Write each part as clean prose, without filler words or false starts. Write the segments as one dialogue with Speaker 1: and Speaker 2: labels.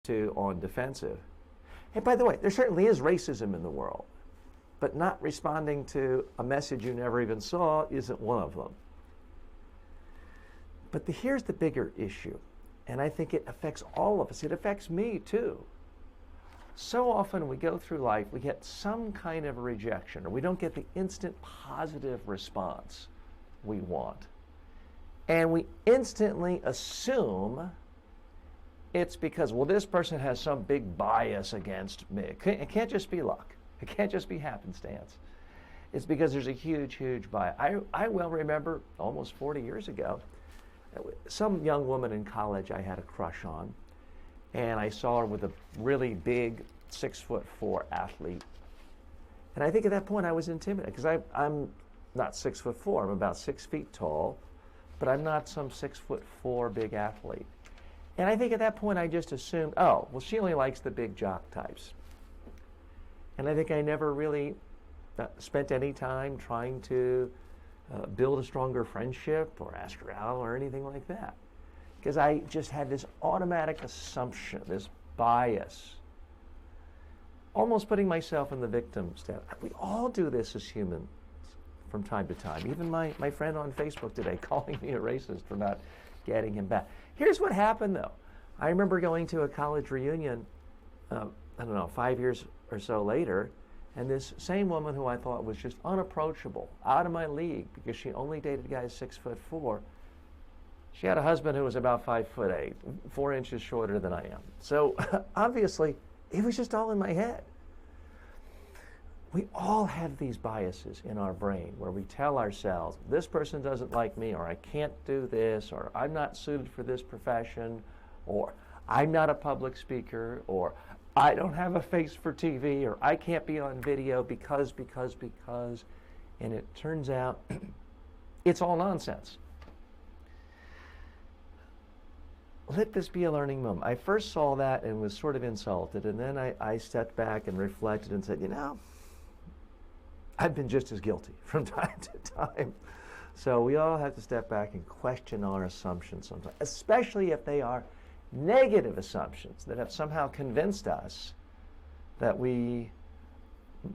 Speaker 1: to on defensive. And by the way, there certainly is racism in the world, but not responding to a message you never even saw isn't one of them. But here's the bigger issue, and I think it affects all of us. It affects me too. So often we go through life, we get some kind of rejection, or we don't get the instant positive response we want. And we instantly assume it's because, well, this person has some big bias against me. It can't just be luck. It can't just be happenstance. It's because there's a huge, huge bias. I well remember almost 40 years ago, some young woman in college I had a crush on, and I saw her with a really big 6'4" athlete. And I think at that point I was intimidated because I'm not 6'4", I'm about 6 feet tall, but I'm not some 6'4" big athlete. And I think at that point I just assumed, oh, well, she only likes the big jock types. And I think I never really spent any time trying to build a stronger friendship or ask her out or anything like that. Because I just had this automatic assumption, this bias, almost putting myself in the victim step. We all do this as humans from time to time. Even my friend on Facebook today calling me a racist for not getting him back. Here's what happened, though. I remember going to a college reunion, I don't know, 5 years or so later, and this same woman who I thought was just unapproachable, out of my league because she only dated guys 6'4", she had a husband who was about 5'8", 4 inches shorter than I am. So obviously, it was just all in my head. We all have these biases in our brain where we tell ourselves, this person doesn't like me, or I can't do this, or I'm not suited for this profession, or I'm not a public speaker, or I don't have a face for TV, or I can't be on video because, and it turns out it's all nonsense. Let this be a learning moment. I first saw that and was sort of insulted, and then I stepped back and reflected and said, you know, I've been just as guilty from time to time. So we all have to step back and question our assumptions sometimes, especially if they are negative assumptions that have somehow convinced us that we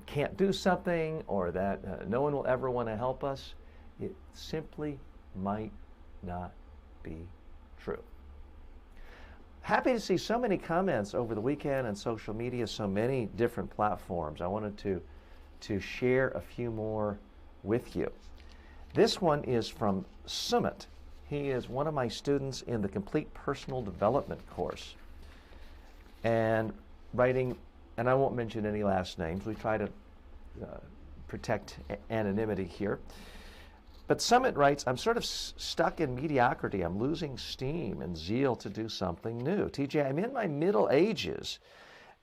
Speaker 1: can't do something or that no one will ever want to help us. It simply might not be true. Happy to see so many comments over the weekend on social media, so many different platforms. I wanted to share a few more with you. This one is from Sumit. He is one of my students in the Complete Personal Development course. And writing, and I won't mention any last names, we try to protect anonymity here. But Sumit writes, I'm sort of stuck in mediocrity. I'm losing steam and zeal to do something new. TJ, I'm in my middle ages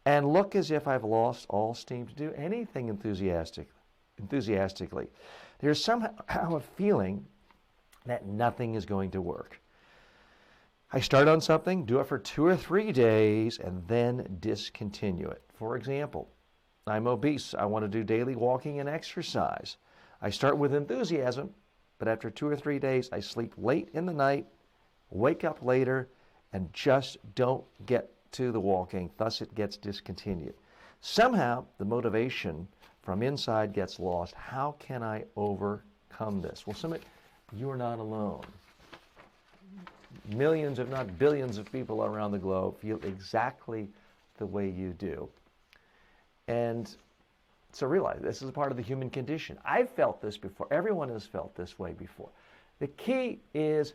Speaker 1: and look as if I've lost all steam to do anything enthusiastically. There's somehow a feeling that nothing is going to work. I start on something, do it for 2 or 3 days, and then discontinue it. For example, I'm obese. I want to do daily walking and exercise. I start with enthusiasm, but after 2 or 3 days, I sleep late in the night, wake up later, and just don't get to the walking. Thus, it gets discontinued. Somehow, the motivation from inside gets lost. How can I overcome this? Well, Sumit, you are not alone. Millions, if not billions of people around the globe feel exactly the way you do. And so realize this is a part of the human condition. I've felt this before. Everyone has felt this way before. The key is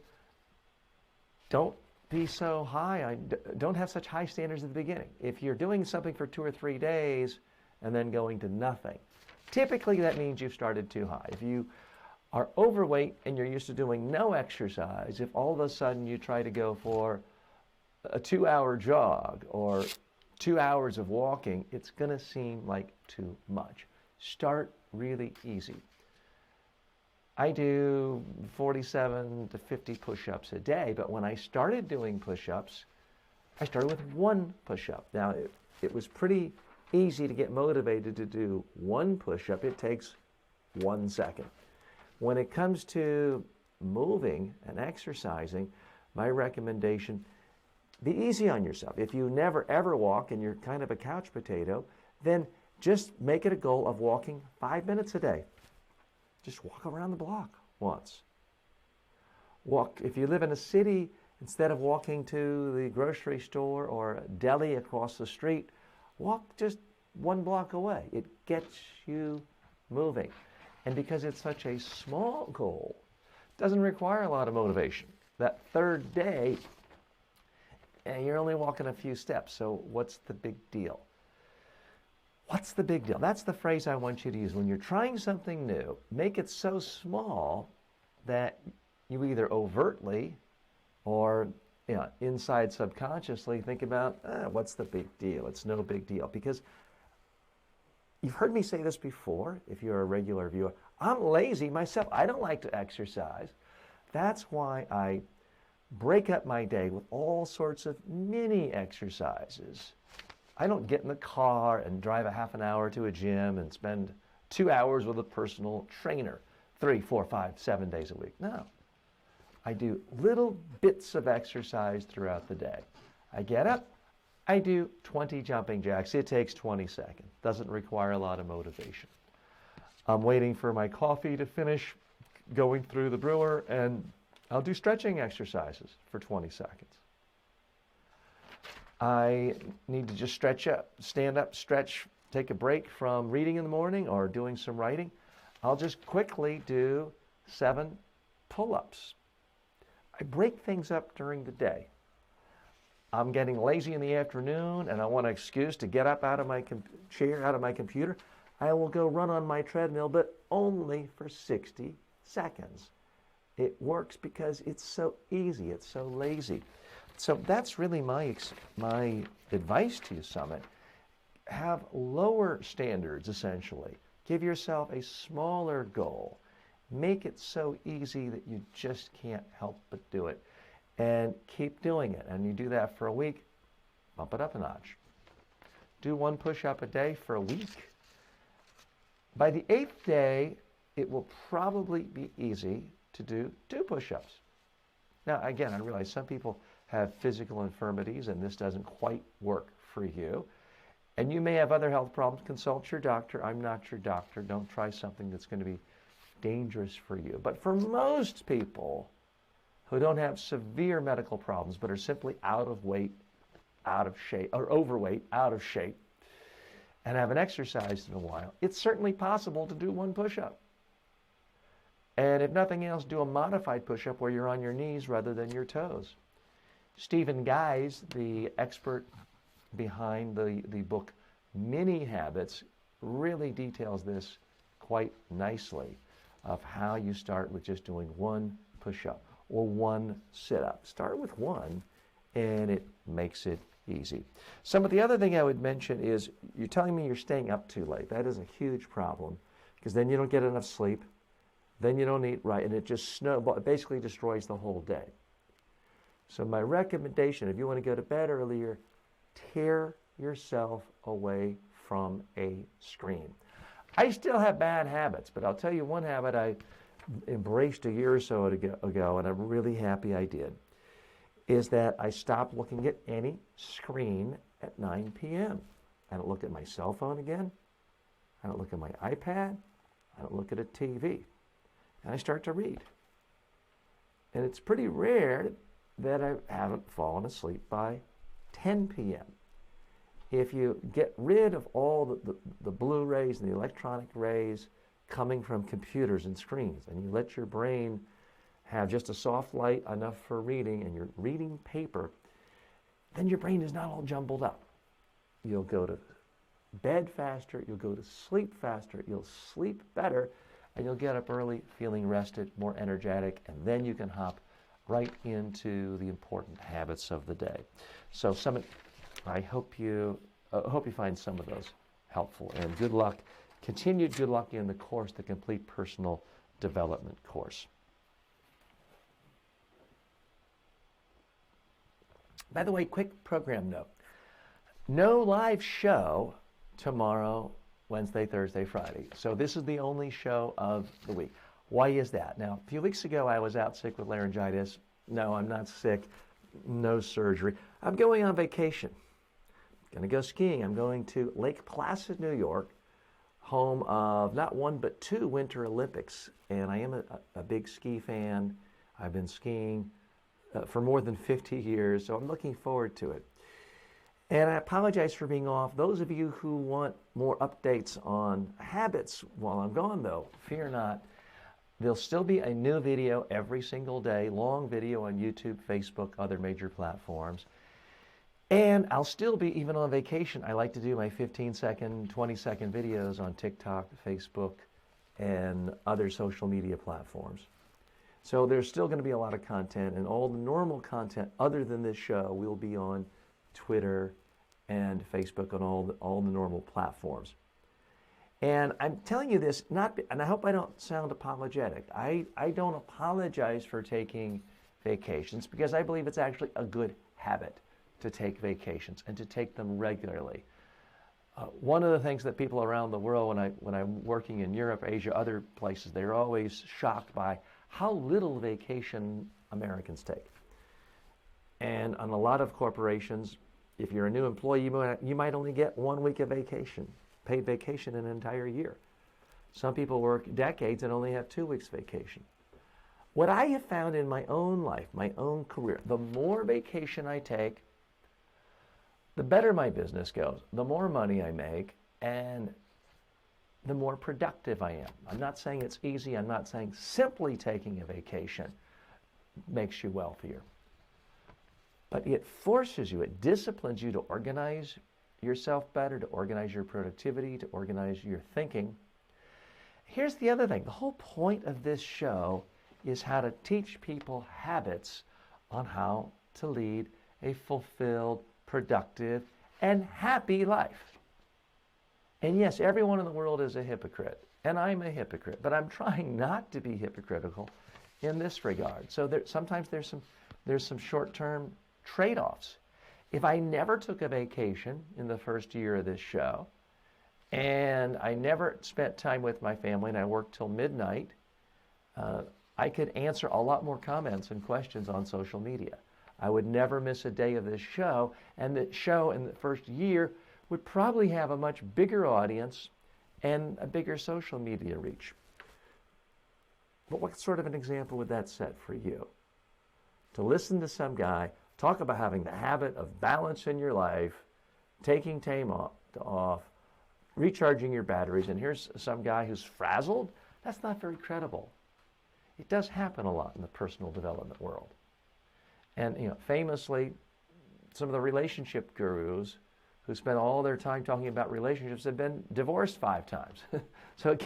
Speaker 1: don't be so high. Don't have such high standards at the beginning. If you're doing something for 2 or 3 days and then going to nothing, typically that means you've started too high. If you are overweight and you're used to doing no exercise, if all of a sudden you try to go for a 2-hour jog or 2 hours of walking, it's going to seem like too much. Start really easy. I do 47 to 50 push-ups a day, but when I started doing push-ups, I started with 1 push-up. Now, it was pretty easy to get motivated to do 1 push-up. It takes 1 second. When it comes to moving and exercising, my recommendation, be easy on yourself. If you never ever walk and you're kind of a couch potato, then just make it a goal of walking 5 minutes a day. Just walk around the block once. Walk, if you live in a city, instead of walking to the grocery store or a deli across the street, walk just 1 block away. It gets you moving. And because it's such a small goal, it doesn't require a lot of motivation. That third day, you're only walking a few steps, so what's the big deal? What's the big deal? That's the phrase I want you to use. When you're trying something new, make it so small that you either overtly or inside subconsciously think about, what's the big deal? It's no big deal. Because you've heard me say this before, if you're a regular viewer, I'm lazy myself. I don't like to exercise. That's why I break up my day with all sorts of mini exercises. I don't get in the car and drive a half an hour to a gym and spend 2 hours with a personal trainer 3, 4, 5, 7 days a week. No. I do little bits of exercise throughout the day. I get up, I do 20 jumping jacks. It takes 20 seconds. Doesn't require a lot of motivation. I'm waiting for my coffee to finish going through the brewer, and I'll do stretching exercises for 20 seconds. I need to just stretch up, stand up, stretch, take a break from reading in the morning or doing some writing. I'll just quickly do 7 pull-ups. I break things up during the day. I'm getting lazy in the afternoon and I want an excuse to get up out of my chair, out of my computer. I will go run on my treadmill, but only for 60 seconds. It works because it's so easy, it's so lazy. So that's really my advice to you, Summit. Have lower standards, essentially. Give yourself a smaller goal. Make it so easy that you just can't help but do it. And keep doing it. And you do that for a week, bump it up a notch. Do 1 push-up a day for a week. By the 8th day, it will probably be easy to do 2 push-ups. Now, again, I realize some people have physical infirmities and this doesn't quite work for you. And you may have other health problems. Consult your doctor. I'm not your doctor. Don't try something that's going to be dangerous for you. But for most people who don't have severe medical problems but are simply out of weight, out of shape, or overweight, out of shape, and haven't exercised in a while, it's certainly possible to do 1 push-up. And if nothing else, do a modified push-up where you're on your knees rather than your toes. Stephen Guise, the expert behind the book Mini Habits, really details this quite nicely of how you start with just doing 1 push-up or 1 sit-up. Start with 1 and it makes it easy. Some of the other thing I would mention is you're telling me you're staying up too late. That is a huge problem because then you don't get enough sleep, then you don't eat right, and it just it basically destroys the whole day. So my recommendation, if you want to go to bed earlier, tear yourself away from a screen. I still have bad habits, but I'll tell you one habit I embraced a year or so ago, and I'm really happy I did, is that I stopped looking at any screen at 9 p.m. I don't look at my cell phone again. I don't look at my iPad. I don't look at a TV. And I start to read. And it's pretty rare that I haven't fallen asleep by 10 p.m. If you get rid of all the blue rays and the electronic rays coming from computers and screens, and you let your brain have just a soft light enough for reading, and you're reading paper, then your brain is not all jumbled up. You'll go to bed faster, you'll go to sleep faster, you'll sleep better, and you'll get up early feeling rested, more energetic, and then you can hop right into the important habits of the day. So Summit, I hope you find some of those helpful, and good luck. Continued good luck in the course, the Complete Personal Development course. By the way, quick program note. No live show tomorrow, Wednesday, Thursday, Friday. So this is the only show of the week. Why is that? Now, a few weeks ago, I was out sick with laryngitis. No, I'm not sick. no surgery. I'm going on vacation. Going to go skiing. I'm going to Lake Placid, New York, home of not one but two Winter Olympics. And I am a big ski fan. I've been skiing for more than 50 years, so I'm looking forward to it. And I apologize for being off. Those of you who want more updates on habits while I'm gone, though, fear not. There'll still be a new video every single day, long video on YouTube, Facebook, other major platforms. And I'll still be, even on vacation, I like to do my 15-second, 20-second videos on TikTok, Facebook, and other social media platforms. So there's still going to be a lot of content, and all the normal content other than this show will be on Twitter and Facebook and all the normal platforms. And I'm telling you this, and I hope I don't sound apologetic. I don't apologize for taking vacations because I believe it's actually a good habit to take vacations and to take them regularly. One of the things that people around the world, when I'm working in Europe, Asia, other places, they're always shocked by how little vacation Americans take. And on a lot of corporations, if you're a new employee, you might only get 1 week of vacation, paid vacation in an entire year. Some people work decades and only have 2 weeks vacation. What I have found in my own life, my own career, the more vacation I take, the better my business goes, the more money I make, and the more productive I am. I'm not saying it's easy. I'm not saying simply taking a vacation makes you wealthier. But it forces you, it disciplines you to organize yourself better, to organize your productivity, to organize your thinking. Here's the other thing. The whole point of this show is how to teach people habits on how to lead a fulfilled, productive, and happy life. And yes, everyone in the world is a hypocrite, and I'm a hypocrite, but I'm trying not to be hypocritical in this regard. So sometimes there's some short-term trade-offs. If I never took a vacation in the first year of this show, and I never spent time with my family, and I worked till midnight, I could answer a lot more comments and questions on social media. I would never miss a day of this show, and the show in the first year would probably have a much bigger audience and a bigger social media reach. But what sort of an example would that set for you? To listen to some guy talk about having the habit of balance in your life, taking time off, recharging your batteries, and here's some guy who's frazzled? That's not very credible. It does happen a lot in the personal development world. And famously, some of the relationship gurus who spend all their time talking about relationships have been divorced 5 times. So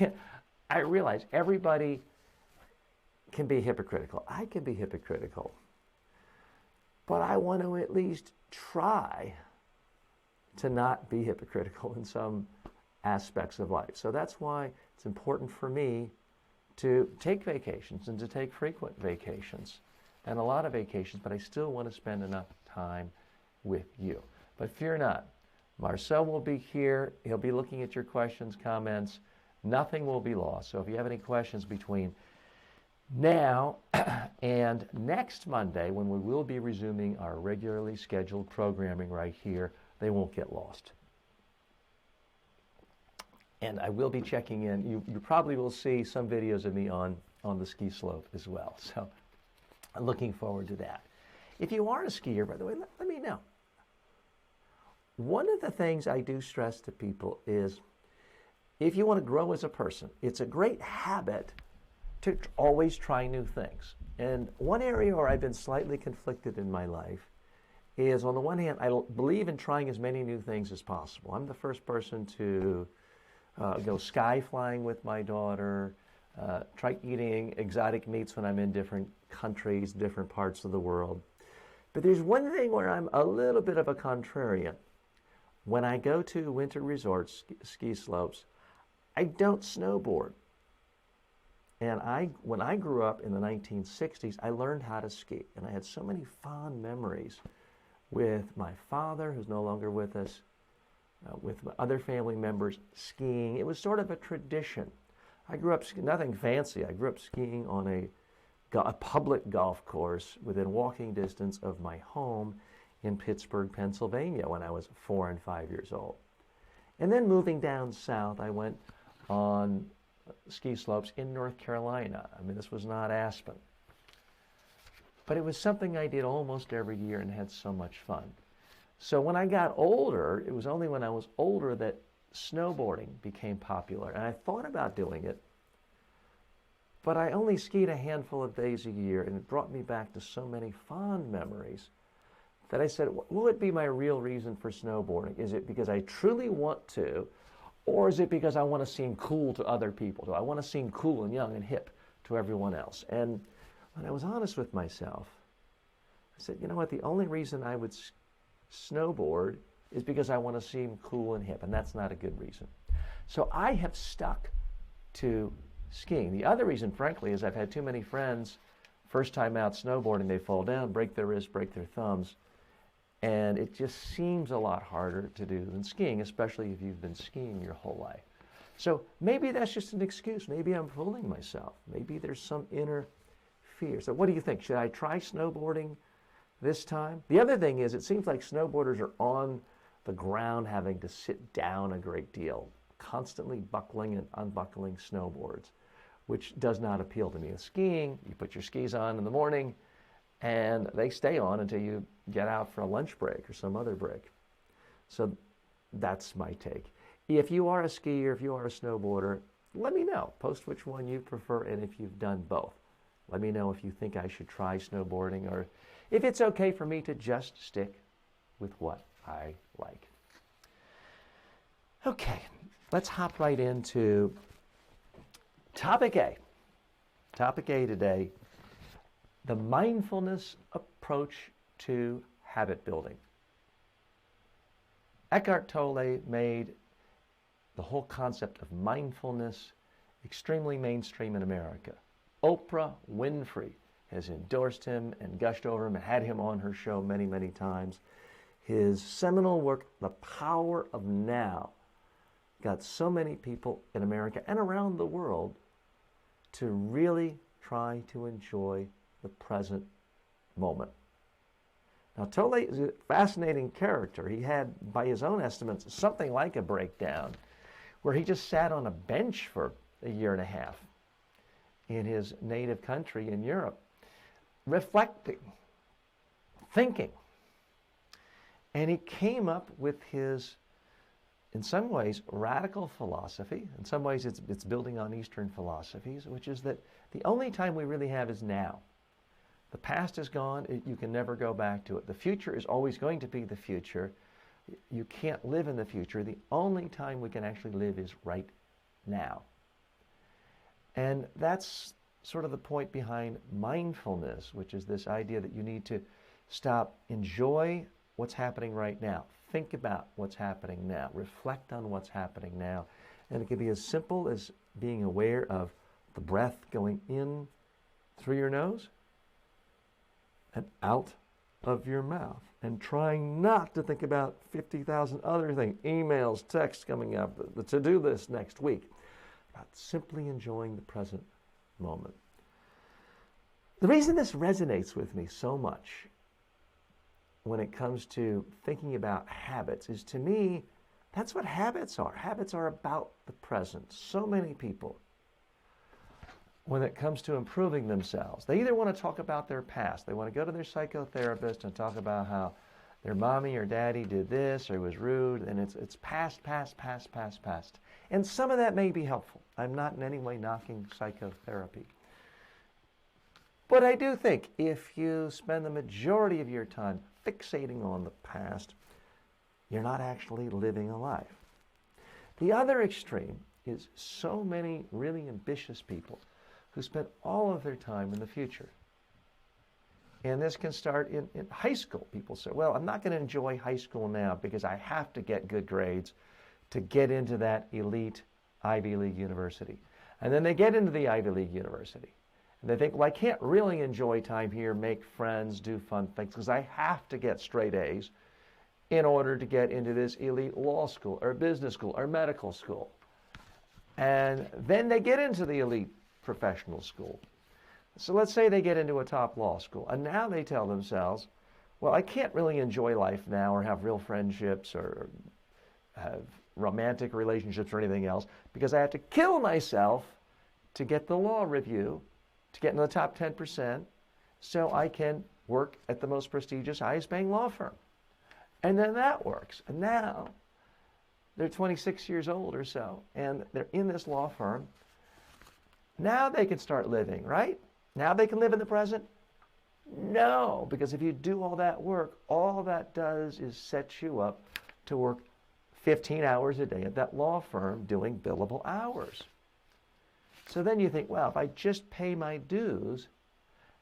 Speaker 1: I realize everybody can be hypocritical. I can be hypocritical. But I want to at least try to not be hypocritical in some aspects of life. So that's why it's important for me to take vacations and to take frequent vacations and a lot of vacations, but I still want to spend enough time with you. But fear not. Marcel will be here. He'll be looking at your questions, comments. Nothing will be lost. So if you have any questions between now and next Monday, when we will be resuming our regularly scheduled programming right here, they won't get lost. And I will be checking in. You probably will see some videos of me on the ski slope as well. So I'm looking forward to that. If you are a skier, by the way, let me know. One of the things I do stress to people is if you want to grow as a person, it's a great habit to always try new things. And one area where I've been slightly conflicted in my life is, on the one hand, I believe in trying as many new things as possible. I'm the first person to go sky flying with my daughter, try eating exotic meats when I'm in different countries, different parts of the world. But there's one thing where I'm a little bit of a contrarian. When I go to winter resorts, ski slopes, I don't snowboard. And when I grew up in the 1960s, I learned how to ski. And I had so many fond memories with my father, who's no longer with us, with my other family members skiing. It was sort of a tradition. I grew up, nothing fancy. I grew up skiing on a a public golf course within walking distance of my home in Pittsburgh, Pennsylvania when I was 4 and 5 years old. And then moving down south, I went on ski slopes in North Carolina. I mean, this was not Aspen. But it was something I did almost every year and had so much fun. So when I got older, it was only when I was older that snowboarding became popular. And I thought about doing it, but I only skied a handful of days a year, and it brought me back to so many fond memories that I said, what would be my real reason for snowboarding? Is it because I truly want to, or is it because I want to seem cool to other people? Do I want to seem cool and young and hip to everyone else? And when I was honest with myself, I said, you know what, the only reason I would snowboard is because I want to seem cool and hip, and that's not a good reason. So I have stuck to skiing. The other reason, frankly, is I've had too many friends, first time out snowboarding, they fall down, break their wrists, break their thumbs, and it just seems a lot harder to do than skiing, especially if you've been skiing your whole life. So maybe that's just an excuse. Maybe I'm fooling myself. Maybe there's some inner fear. So what do you think? Should I try snowboarding this time? The other thing is, it seems like snowboarders are on the ground having to sit down a great deal, constantly buckling and unbuckling snowboards, which does not appeal to me. With skiing, you put your skis on in the morning, and they stay on until you get out for a lunch break or some other break. So that's my take. If you are a skier, if you are a snowboarder, let me know. Post which one you prefer, and if you've done both. Let me know if you think I should try snowboarding, or if it's okay for me to just stick with what I like. Okay, let's hop right into topic A. Topic A today, the mindfulness approach to habit building. Eckhart Tolle made the whole concept of mindfulness extremely mainstream in America. Oprah Winfrey has endorsed him and gushed over him and had him on her show many, many times. His seminal work, The Power of Now, got so many people in America and around the world to really try to enjoy the present moment. Now, Tolle is a fascinating character. He had, by his own estimates, something like a breakdown where he just sat on a bench for a year and a half in his native country in Europe, reflecting, thinking. And he came up with his, in some ways, radical philosophy. In some ways, it's building on Eastern philosophies, which is that the only time we really have is now. The past is gone. You can never go back to it. The future is always going to be the future. You can't live in the future. The only time we can actually live is right now. And that's sort of the point behind mindfulness, which is this idea that you need to stop, enjoy what's happening right now. Think about what's happening now. Reflect on what's happening now. And it can be as simple as being aware of the breath going in through your nose and out of your mouth, and trying not to think about 50,000 other things, emails, texts coming up, the to-do list next week. About simply enjoying the present moment. The reason this resonates with me so much when it comes to thinking about habits is, to me, that's what habits are. Habits are about the present. So many people, when it comes to improving themselves, they either want to talk about their past. They want to go to their psychotherapist and talk about how their mommy or daddy did this or was rude, and it's past, past, past, past, past. And some of that may be helpful. I'm not in any way knocking psychotherapy. But I do think if you spend the majority of your time fixating on the past, you're not actually living a life. The other extreme is so many really ambitious people who spend all of their time in the future. And this can start in high school. People say, well, I'm not going to enjoy high school now because I have to get good grades to get into that elite Ivy League university. And then they get into the Ivy League university. And they think, well, I can't really enjoy time here, make friends, do fun things, because I have to get straight A's in order to get into this elite law school or business school or medical school. And then they get into the elite professional school. So let's say they get into a top law school, and now they tell themselves, well, I can't really enjoy life now or have real friendships or have romantic relationships or anything else because I have to kill myself to get the law review, to get into the top 10%, so I can work at the most prestigious, highest paying law firm. And then that works. And now they're 26 years old or so, and they're in this law firm. Now they can start living, right? Now they can live in the present? No, because if you do all that work, all that does is set you up to work 15 hours a day at that law firm doing billable hours. So then you think, well, if I just pay my dues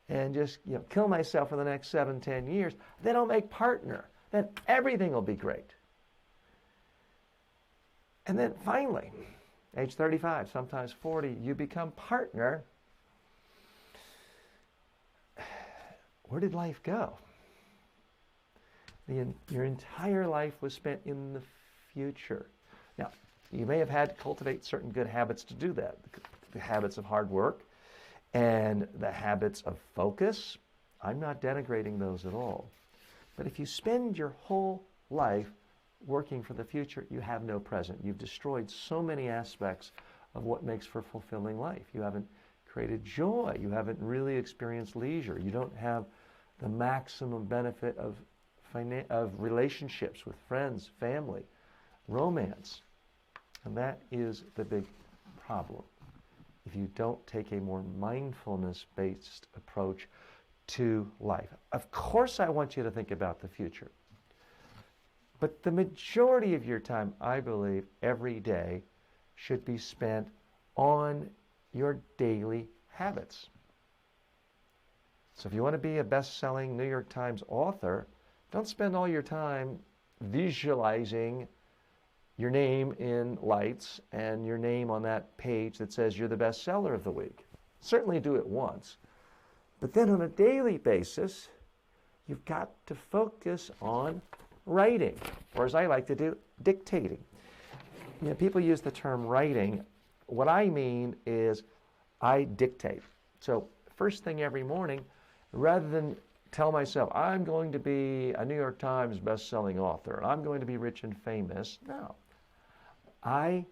Speaker 1: and just kill myself for the next 7, 10 years, then I'll make partner. Then everything will be great. And then finally, age 35, sometimes 40, you become partner. Where did life go? Your entire life was spent in the future. Now, you may have had to cultivate certain good habits to do that. The habits of hard work and the habits of focus. I'm not denigrating those at all. But if you spend your whole life working for the future, you have no present. You've destroyed so many aspects of what makes for fulfilling life. You haven't created joy. You haven't really experienced leisure. You don't have the maximum benefit of relationships with friends, family, romance. And that is the big problem. If you don't take a more mindfulness-based approach to life. Of course, I want you to think about the future. But the majority of your time, I believe, every day should be spent on your daily habits. So if you want to be a best-selling New York Times author, don't spend all your time visualizing your name in lights and your name on that page that says you're the bestseller of the week. Certainly do it once. But then on a daily basis, you've got to focus on writing, or as I like to do, dictating. People use the term writing. What I mean is I dictate. So first thing every morning, rather than tell myself, I'm going to be a New York Times best-selling author, I'm going to be rich and famous, no. I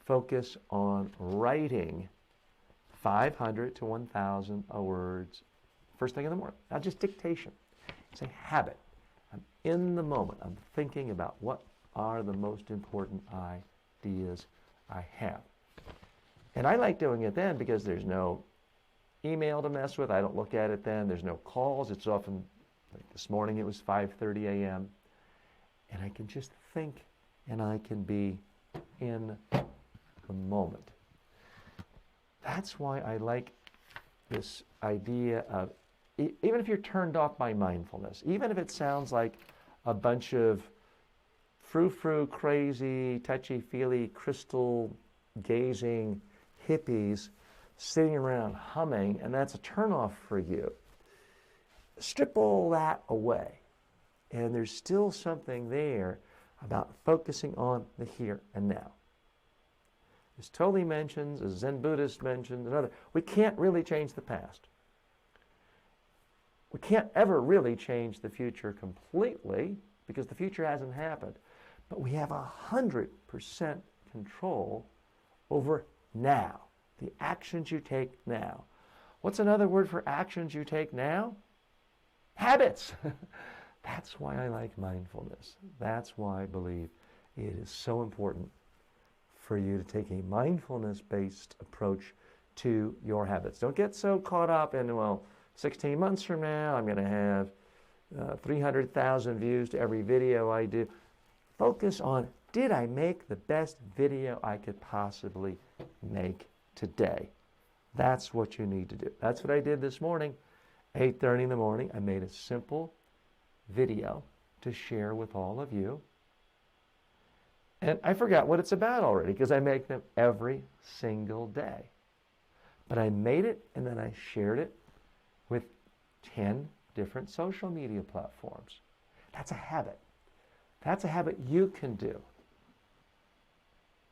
Speaker 1: focus on writing 500 to 1,000 words first thing in the morning. Not just dictation. It's a habit. I'm in the moment. I'm thinking about what are the most important ideas I have. And I like doing it then because there's no email to mess with. I don't look at it then. There's no calls. It's often, like this morning it was 5:30 a.m. And I can just think and I can be in the moment. That's why I like this idea of, even if you're turned off by mindfulness, even if it sounds like a bunch of frou-frou, crazy, touchy-feely, crystal-gazing hippies sitting around humming, and that's a turnoff for you, strip all that away. And there's still something there about focusing on the here and now. As Tolle mentions, as Zen Buddhist mentions, another, we can't really change the past. We can't ever really change the future completely because the future hasn't happened. But we have 100% control over now, the actions you take now. What's another word for actions you take now? Habits. That's why I like mindfulness. That's why I believe it is so important for you to take a mindfulness-based approach to your habits. Don't get so caught up in, well, 16 months from now, I'm going to have 300,000 views to every video I do. Focus on, did I make the best video I could possibly make today? That's what you need to do. That's what I did this morning, 8:30 in the morning. I made a simple video to share with all of you. And I forgot what it's about already because I make them every single day. But I made it and then I shared it with 10 different social media platforms. That's a habit. That's a habit you can do.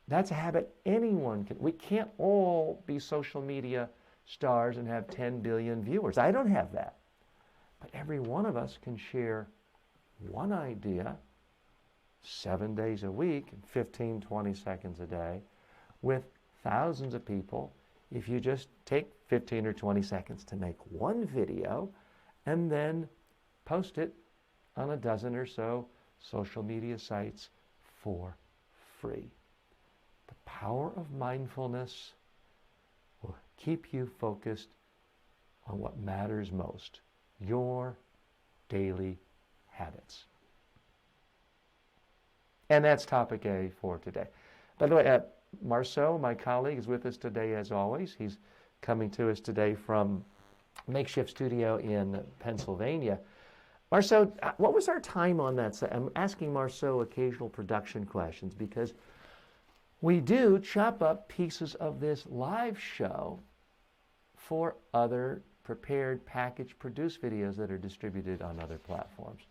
Speaker 1: That's a habit anyone can. We can't all be social media stars and have 10 billion viewers. I don't have that. But every one of us can share one idea 7 days a week, 15, 20 seconds a day, with thousands of people if you just take 15 or 20 seconds to make one video and then post it on a dozen or so social media sites for free. The power of mindfulness will keep you focused on what matters most, your daily habits. And that's topic A for today. By the way, Marceau, my colleague, is with us today as always. He's coming to us today from makeshift studio in Pennsylvania. Marceau, what was our time on that? I'm asking Marceau occasional production questions because we do chop up pieces of this live show for other prepared, packaged, produced videos that are distributed on other platforms.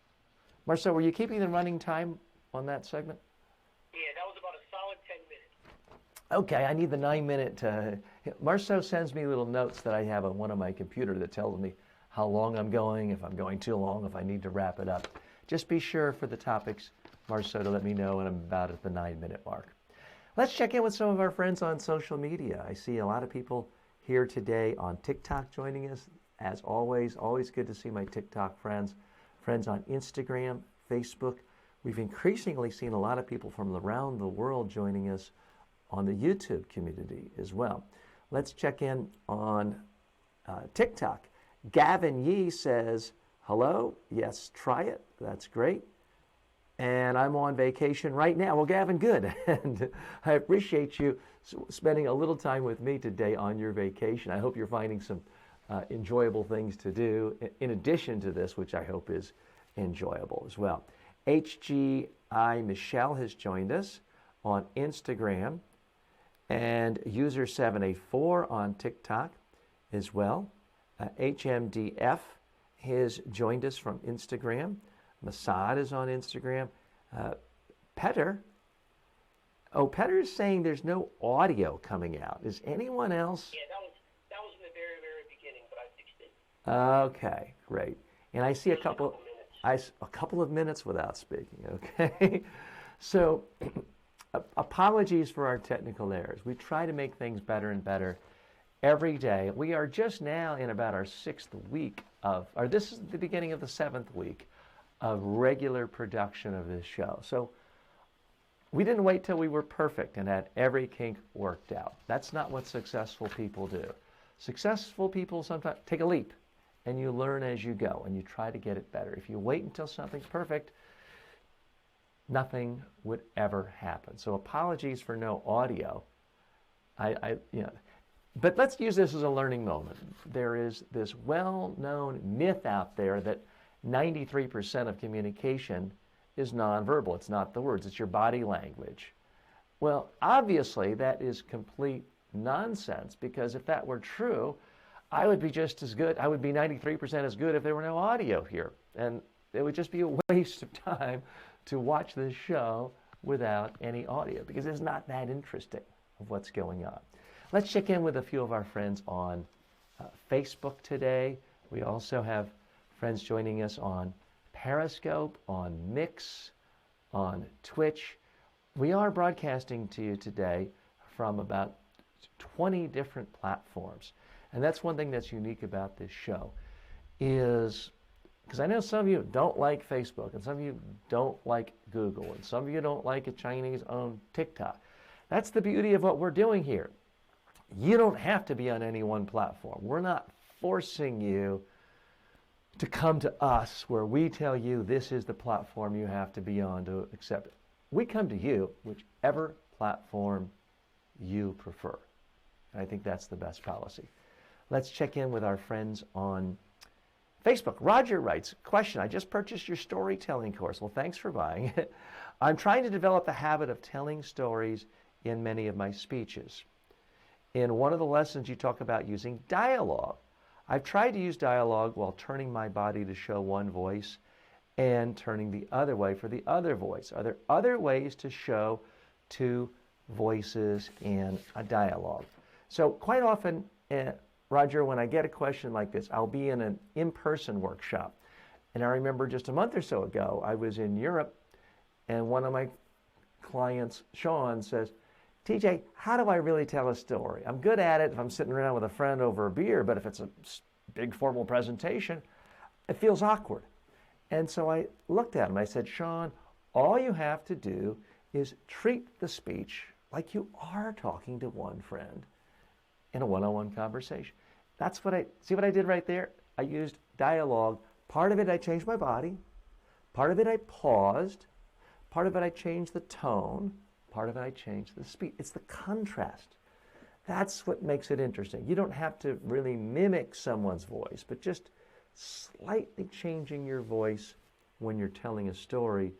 Speaker 1: Marceau, were you keeping the running time on that segment?
Speaker 2: Yeah, that was about a solid 10 minutes.
Speaker 1: Okay, I need the 9-minute. Marceau sends me little notes that I have on one of my computer that tells me how long I'm going, if I'm going too long, if I need to wrap it up. Just be sure for the topics, Marceau, to let me know when I'm about at the 9-minute mark. Let's check in with some of our friends on social media. I see a lot of people here today on TikTok joining us. As always good to see my TikTok friends on Instagram, Facebook. We've increasingly seen a lot of people from around the world joining us on the YouTube community as well. Let's check in on TikTok. Gavin Yee says, hello, yes, try it, that's great. And I'm on vacation right now. Well, Gavin, good. And I appreciate you spending a little time with me today on your vacation. I hope you're finding some enjoyable things to do in addition to this, which I hope is enjoyable as well. HGI Michelle has joined us on Instagram and user 784 on TikTok as well. HMDF has joined us from Instagram. Masad is on Instagram. Petter is saying there's no audio coming out. Is anyone else?
Speaker 2: Yeah, that was in the very, very beginning, but I fixed it.
Speaker 1: Okay, great. And I see a couple of minutes without speaking, okay? So apologies for our technical errors. We try to make things better and better every day. We are just now in about our 6th week or this is the beginning of the 7th week of regular production of this show. So we didn't wait till we were perfect and had every kink worked out. That's not what successful people do. Successful people sometimes take a leap and you learn as you go and you try to get it better. If you wait until something's perfect, nothing would ever happen. So apologies for no audio. But let's use this as a learning moment. There is this well-known myth out there that 93% of communication is nonverbal. It's not the words, it's your body language. Well, obviously that is complete nonsense, because if that were true, I would be just as good. I would be 93% as good if there were no audio here. And it would just be a waste of time to watch this show without any audio, because it's not that interesting of what's going on. Let's check in with a few of our friends on Facebook today. We also have friends joining us on Periscope, on Mix, on Twitch. We are broadcasting to you today from about 20 different platforms. And that's one thing that's unique about this show is, because I know some of you don't like Facebook, and some of you don't like Google, and some of you don't like a Chinese-owned TikTok. That's the beauty of what we're doing here. You don't have to be on any one platform. We're not forcing you to come to us where we tell you this is the platform you have to be on to accept it. We come to you, whichever platform you prefer. And I think that's the best policy. Let's check in with our friends on Facebook. Roger writes, question, I just purchased your storytelling course. Well, thanks for buying it. I'm trying to develop the habit of telling stories in many of my speeches. In one of the lessons, you talk about using dialogue. I've tried to use dialogue while turning my body to show one voice and turning the other way for the other voice. Are there other ways to show two voices in a dialogue? So quite often, Roger, when I get a question like this, I'll be in an in-person workshop. And I remember just a month or so ago, I was in Europe, and one of my clients, Sean, says, TJ, how do I really tell a story? I'm good at it if I'm sitting around with a friend over a beer, but if it's a big formal presentation, it feels awkward. And so I looked at him. I said, Sean, all you have to do is treat the speech like you are talking to one friend in a one-on-one conversation. That's what see what I did right there? I used dialogue. Part of it I changed my body. Part of it I paused. Part of it I changed the tone. Part of it I changed the speech. It's the contrast. That's what makes it interesting. You don't have to really mimic someone's voice, but just slightly changing your voice when you're telling a story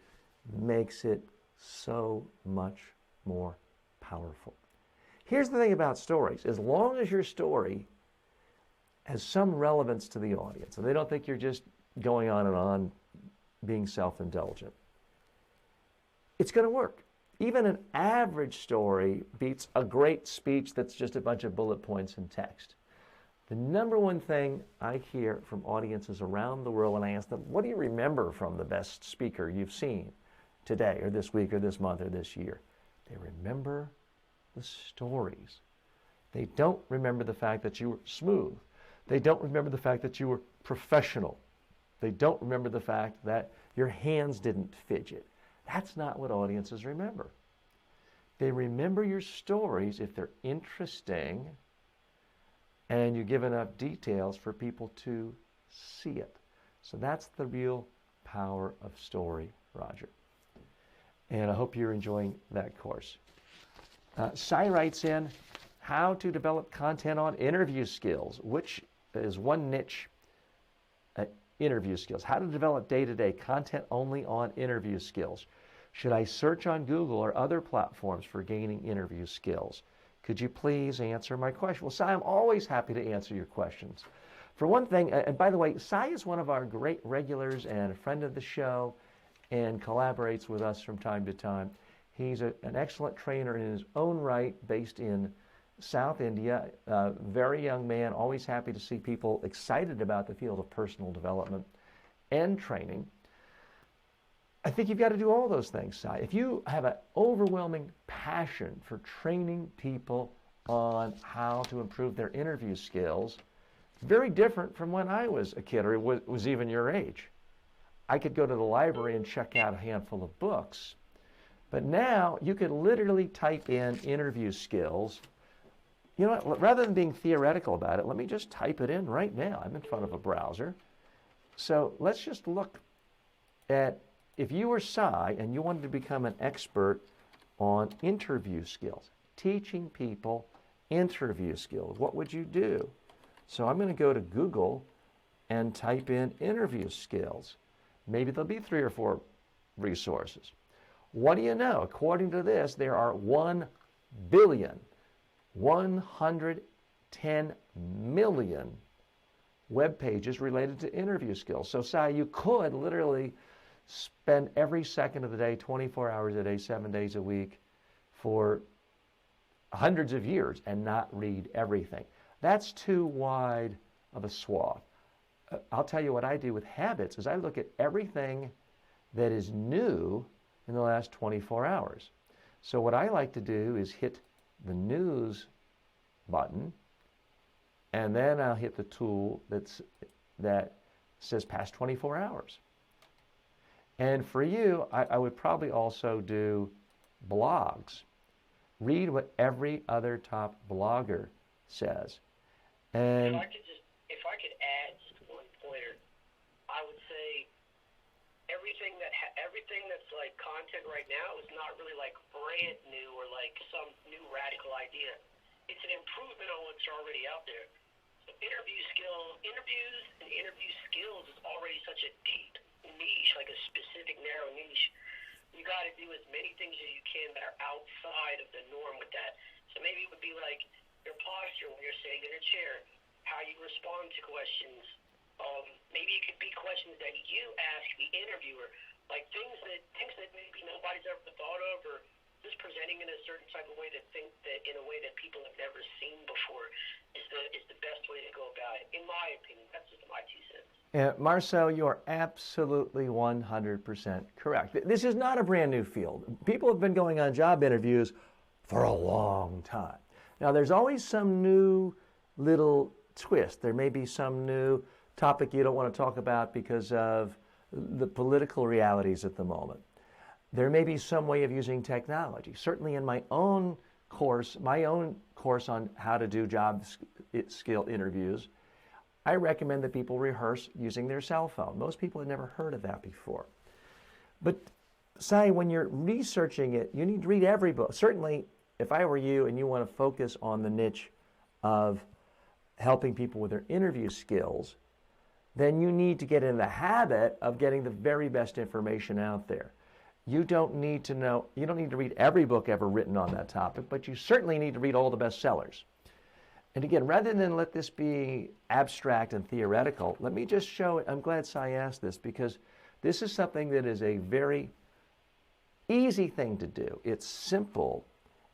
Speaker 1: makes it so much more powerful. Here's the thing about stories. As long as your story has some relevance to the audience, and they don't think you're just going on and on being self-indulgent, it's going to work. Even an average story beats a great speech that's just a bunch of bullet points and text. The number one thing I hear from audiences around the world when I ask them, what do you remember from the best speaker you've seen today or this week or this month or this year? They remember the stories. They don't remember the fact that you were smooth. They don't remember the fact that you were professional. They don't remember the fact that your hands didn't fidget. That's not what audiences remember. They remember your stories if they're interesting and you give enough details for people to see it. So that's the real power of story, Roger. And I hope you're enjoying that course. Sai writes in, how to develop content on interview skills, which is one niche, interview skills. How to develop day-to-day content only on interview skills. Should I search on Google or other platforms for gaining interview skills? Could you please answer my question? Well, Sai, I'm always happy to answer your questions. For one thing, and by the way, Sai is one of our great regulars and a friend of the show and collaborates with us from time to time. He's an excellent trainer in his own right, based in South India, very young man, always happy to see people excited about the field of personal development and training. I think you've got to do all those things, Sai. If you have an overwhelming passion for training people on how to improve their interview skills, very different from when I was a kid or was even your age. I could go to the library and check out a handful of books, but now you could literally type in interview skills. You know what, rather than being theoretical about it, let me just type it in right now. I'm in front of a browser. So let's just look at, if you were Sai and you wanted to become an expert on interview skills, teaching people interview skills, what would you do? So I'm going to go to Google and type in interview skills. Maybe there'll be 3 or 4 resources. What do you know? According to this, there are 110 million web pages related to interview skills. So, Sai, you could literally spend every second of the day, 24 hours a day, 7 days a week for hundreds of years and not read everything. That's too wide of a swath. I'll tell you what I do with habits is I look at everything that is new in the last 24 hours. So what I like to do is hit the news button, and then I'll hit the tool that says past 24 hours. And for you, I would probably also do blogs. Read what every other top blogger says. And
Speaker 2: if I could add just one pointer, I would say everything that's like content right now is not really like brand new or like some new radical idea. It's an improvement on what's already out there. So interviews and interview skills is already such a deep niche, like a specific narrow niche. You got to do as many things as you can that are outside of the norm with that. So maybe it would be like your posture when you're sitting in a chair, how you respond to questions. Maybe it could be questions that you ask the interviewer, like things that maybe nobody's ever thought of, or just presenting in a certain type of way in a way that people have never seen before. is the best way to go about it, in my opinion. That's just my 2 cents.
Speaker 1: Marcel, you are absolutely 100% correct. This is not a brand new field. People have been going on job interviews for a long time. Now, there's always some new little twist. There may be some new topic you don't want to talk about because of the political realities at the moment. There may be some way of using technology. Certainly in my own course on how to do job skill interviews, I recommend that people rehearse using their cell phone. Most people have never heard of that before. But Sai, when you're researching it, you need to read every book. Certainly, if I were you and you want to focus on the niche of helping people with their interview skills, then you need to get in the habit of getting the very best information out there. You don't need to read every book ever written on that topic, but you certainly need to read all the bestsellers. And again, rather than let this be abstract and theoretical, let me just show it. I'm glad Sai asked this because this is something that is a very easy thing to do. It's simple,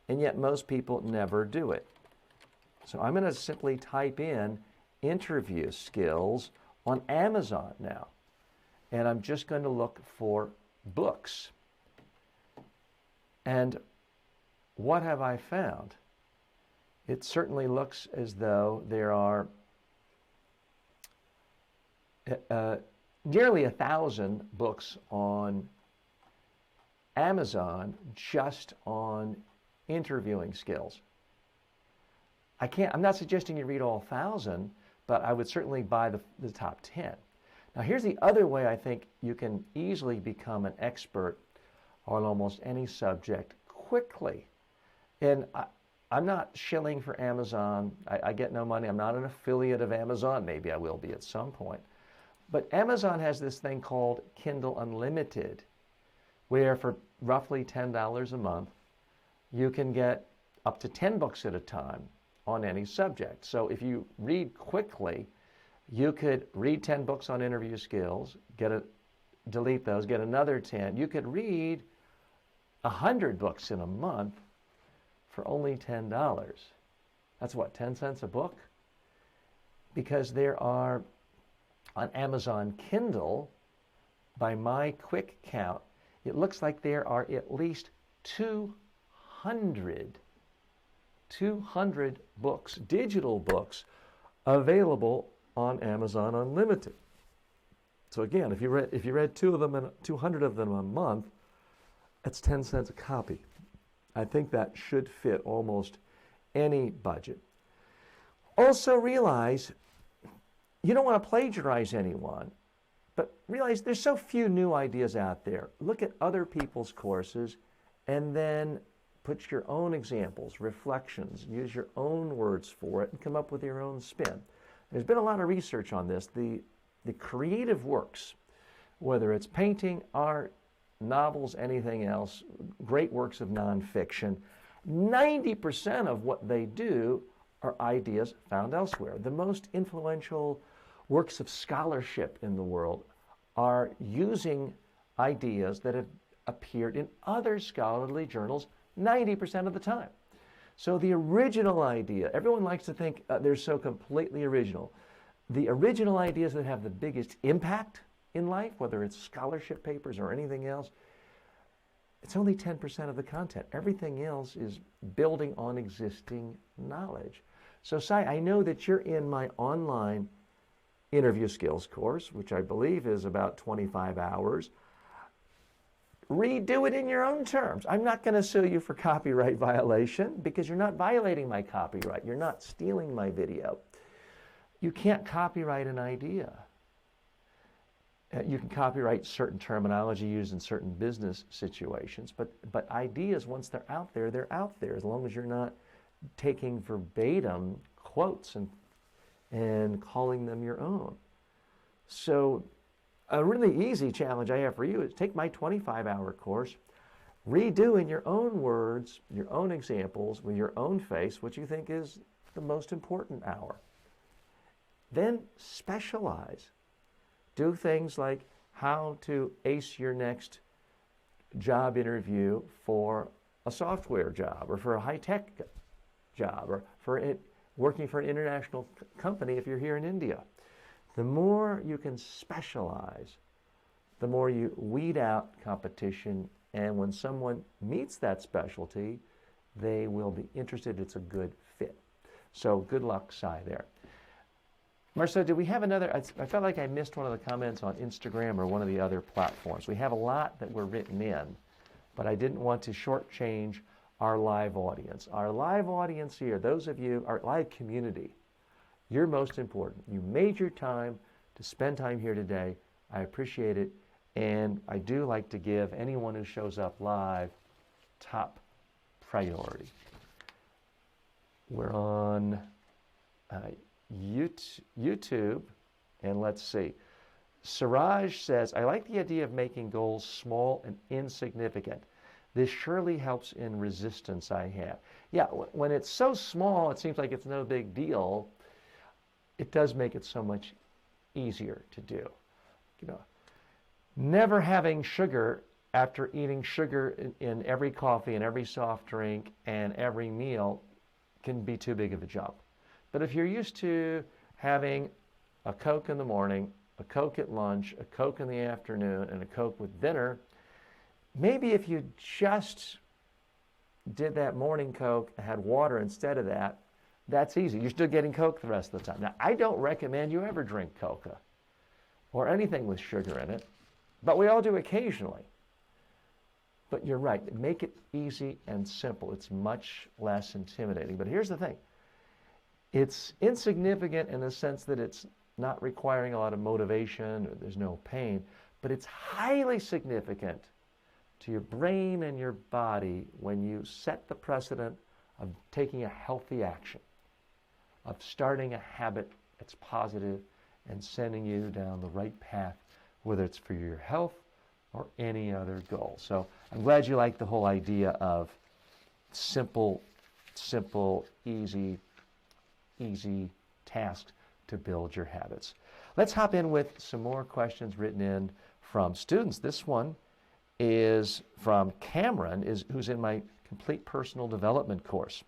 Speaker 1: and yet most people never do it. So I'm going to simply type in interview skills on Amazon now. And I'm just going to look for books. And what have I found? It certainly looks as though there are nearly 1,000 books on Amazon just on interviewing skills. I'm not suggesting you read all 1,000, but I would certainly buy the top 10. Now here's the other way I think you can easily become an expert on almost any subject quickly. And I'm not shilling for Amazon. I get no money. I'm not an affiliate of Amazon. Maybe I will be at some point. But Amazon has this thing called Kindle Unlimited, where for roughly $10 a month, you can get up to 10 books at a time on any subject. So if you read quickly, you could read 10 books on interview skills, delete those, get another 10. You could read 100 books in a month for only $10. That's what, 10 cents a book? Because there are, on Amazon Kindle, by my quick count, it looks like there are at least 200 books, digital books, available on Amazon Unlimited. So again, if you read 200 of them a month, that's 10 cents a copy. I think that should fit almost any budget. Also realize you don't want to plagiarize anyone, but realize there's so few new ideas out there. Look at other people's courses and then put your own examples, reflections, use your own words for it, and come up with your own spin. There's been a lot of research on this. The creative works, whether it's painting, art, novels, anything else, great works of nonfiction, 90% of what they do are ideas found elsewhere. The most influential works of scholarship in the world are using ideas that have appeared in other scholarly journals 90% of the time. So the original idea, everyone likes to think they're so completely original. The original ideas that have the biggest impact in life, whether it's scholarship papers or anything else, it's only 10% of the content. Everything else is building on existing knowledge. So Sai, I know that you're in my online interview skills course, which I believe is about 25 hours. Redo it in your own terms. I'm not going to sue you for copyright violation because you're not violating my copyright. You're not stealing my video. You can't copyright an idea. You can copyright certain terminology used in certain business situations, but ideas, once they're out there, as long as you're not taking verbatim quotes and calling them your own. So a really easy challenge I have for you is take my 25-hour course, redo in your own words, your own examples, with your own face, what you think is the most important hour. Then specialize. Do things like how to ace your next job interview for a software job or for a high-tech job or for working for an international company if you're here in India. The more you can specialize, the more you weed out competition, and when someone meets that specialty, they will be interested. It's a good fit. So good luck, Sai, there. Marcel, do we have another? I felt like I missed one of the comments on Instagram or one of the other platforms. We have a lot that were written in, but I didn't want to shortchange our live audience. Our live audience here, those of you, our live community, you're most important. You made your time to spend time here today. I appreciate it. And I do like to give anyone who shows up live top priority. We're on YouTube, and let's see. Siraj says, I like the idea of making goals small and insignificant. This surely helps in resistance I have. Yeah, when it's so small, it seems like it's no big deal. It does make it so much easier to do. You know, never having sugar after eating sugar in every coffee and every soft drink and every meal can be too big of a jump. But if you're used to having a Coke in the morning, a Coke at lunch, a Coke in the afternoon, and a Coke with dinner, maybe if you just did that morning Coke and had water instead of that, that's easy. You're still getting Coke the rest of the time. Now, I don't recommend you ever drink Coca or anything with sugar in it, but we all do occasionally. But you're right. Make it easy and simple. It's much less intimidating. But here's the thing. It's insignificant in the sense that it's not requiring a lot of motivation, or there's no pain, but it's highly significant to your brain and your body when you set the precedent of taking a healthy action, of starting a habit that's positive and sending you down the right path, whether it's for your health or any other goal. So I'm glad you like the whole idea of simple, easy tasks to build your habits. Let's hop in with some more questions written in from students. This one is from Cameron, who's in my Complete Personal Development course.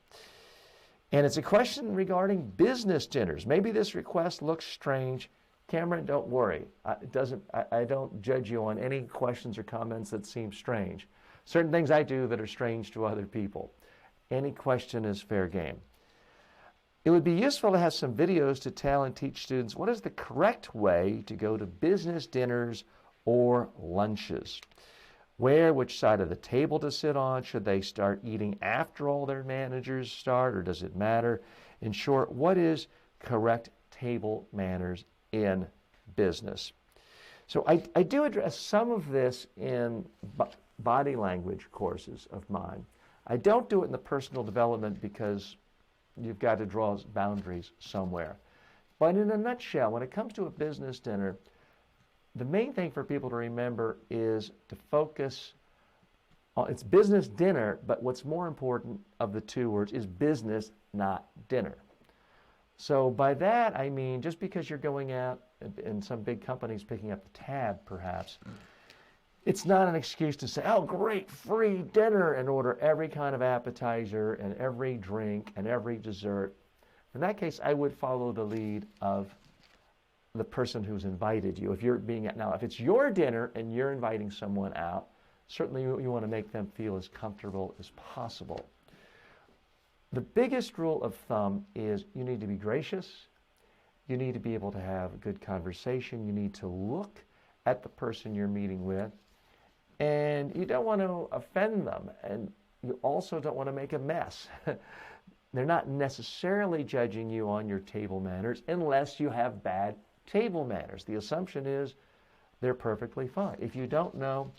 Speaker 1: And it's a question regarding business dinners. Maybe this request looks strange. Cameron, don't worry. I don't judge you on any questions or comments that seem strange. Certain things I do that are strange to other people. Any question is fair game. It would be useful to have some videos to tell and teach students what is the correct way to go to business dinners or lunches. Which side of the table to sit on? Should they start eating after all their managers start, or does it matter? In short, what is correct table manners in business? So I do address some of this in body language courses of mine. I don't do it in the personal development because you've got to draw boundaries somewhere. But in a nutshell, when it comes to a business dinner, the main thing for people to remember is to focus on, it's business dinner, but what's more important of the two words is business, not dinner. So by that, I mean, just because you're going out in some big companies picking up the tab, perhaps, it's not an excuse to say, oh, great, free dinner, and order every kind of appetizer and every drink and every dessert. In that case, I would follow the lead of the person who's invited you. If it's your dinner and you're inviting someone out, certainly you want to make them feel as comfortable as possible. The biggest rule of thumb is you need to be gracious. You need to be able to have a good conversation. You need to look at the person you're meeting with. And you don't want to offend them. And you also don't want to make a mess. They're not necessarily judging you on your table manners unless you have bad table manners. The assumption is they're perfectly fine. If you don't know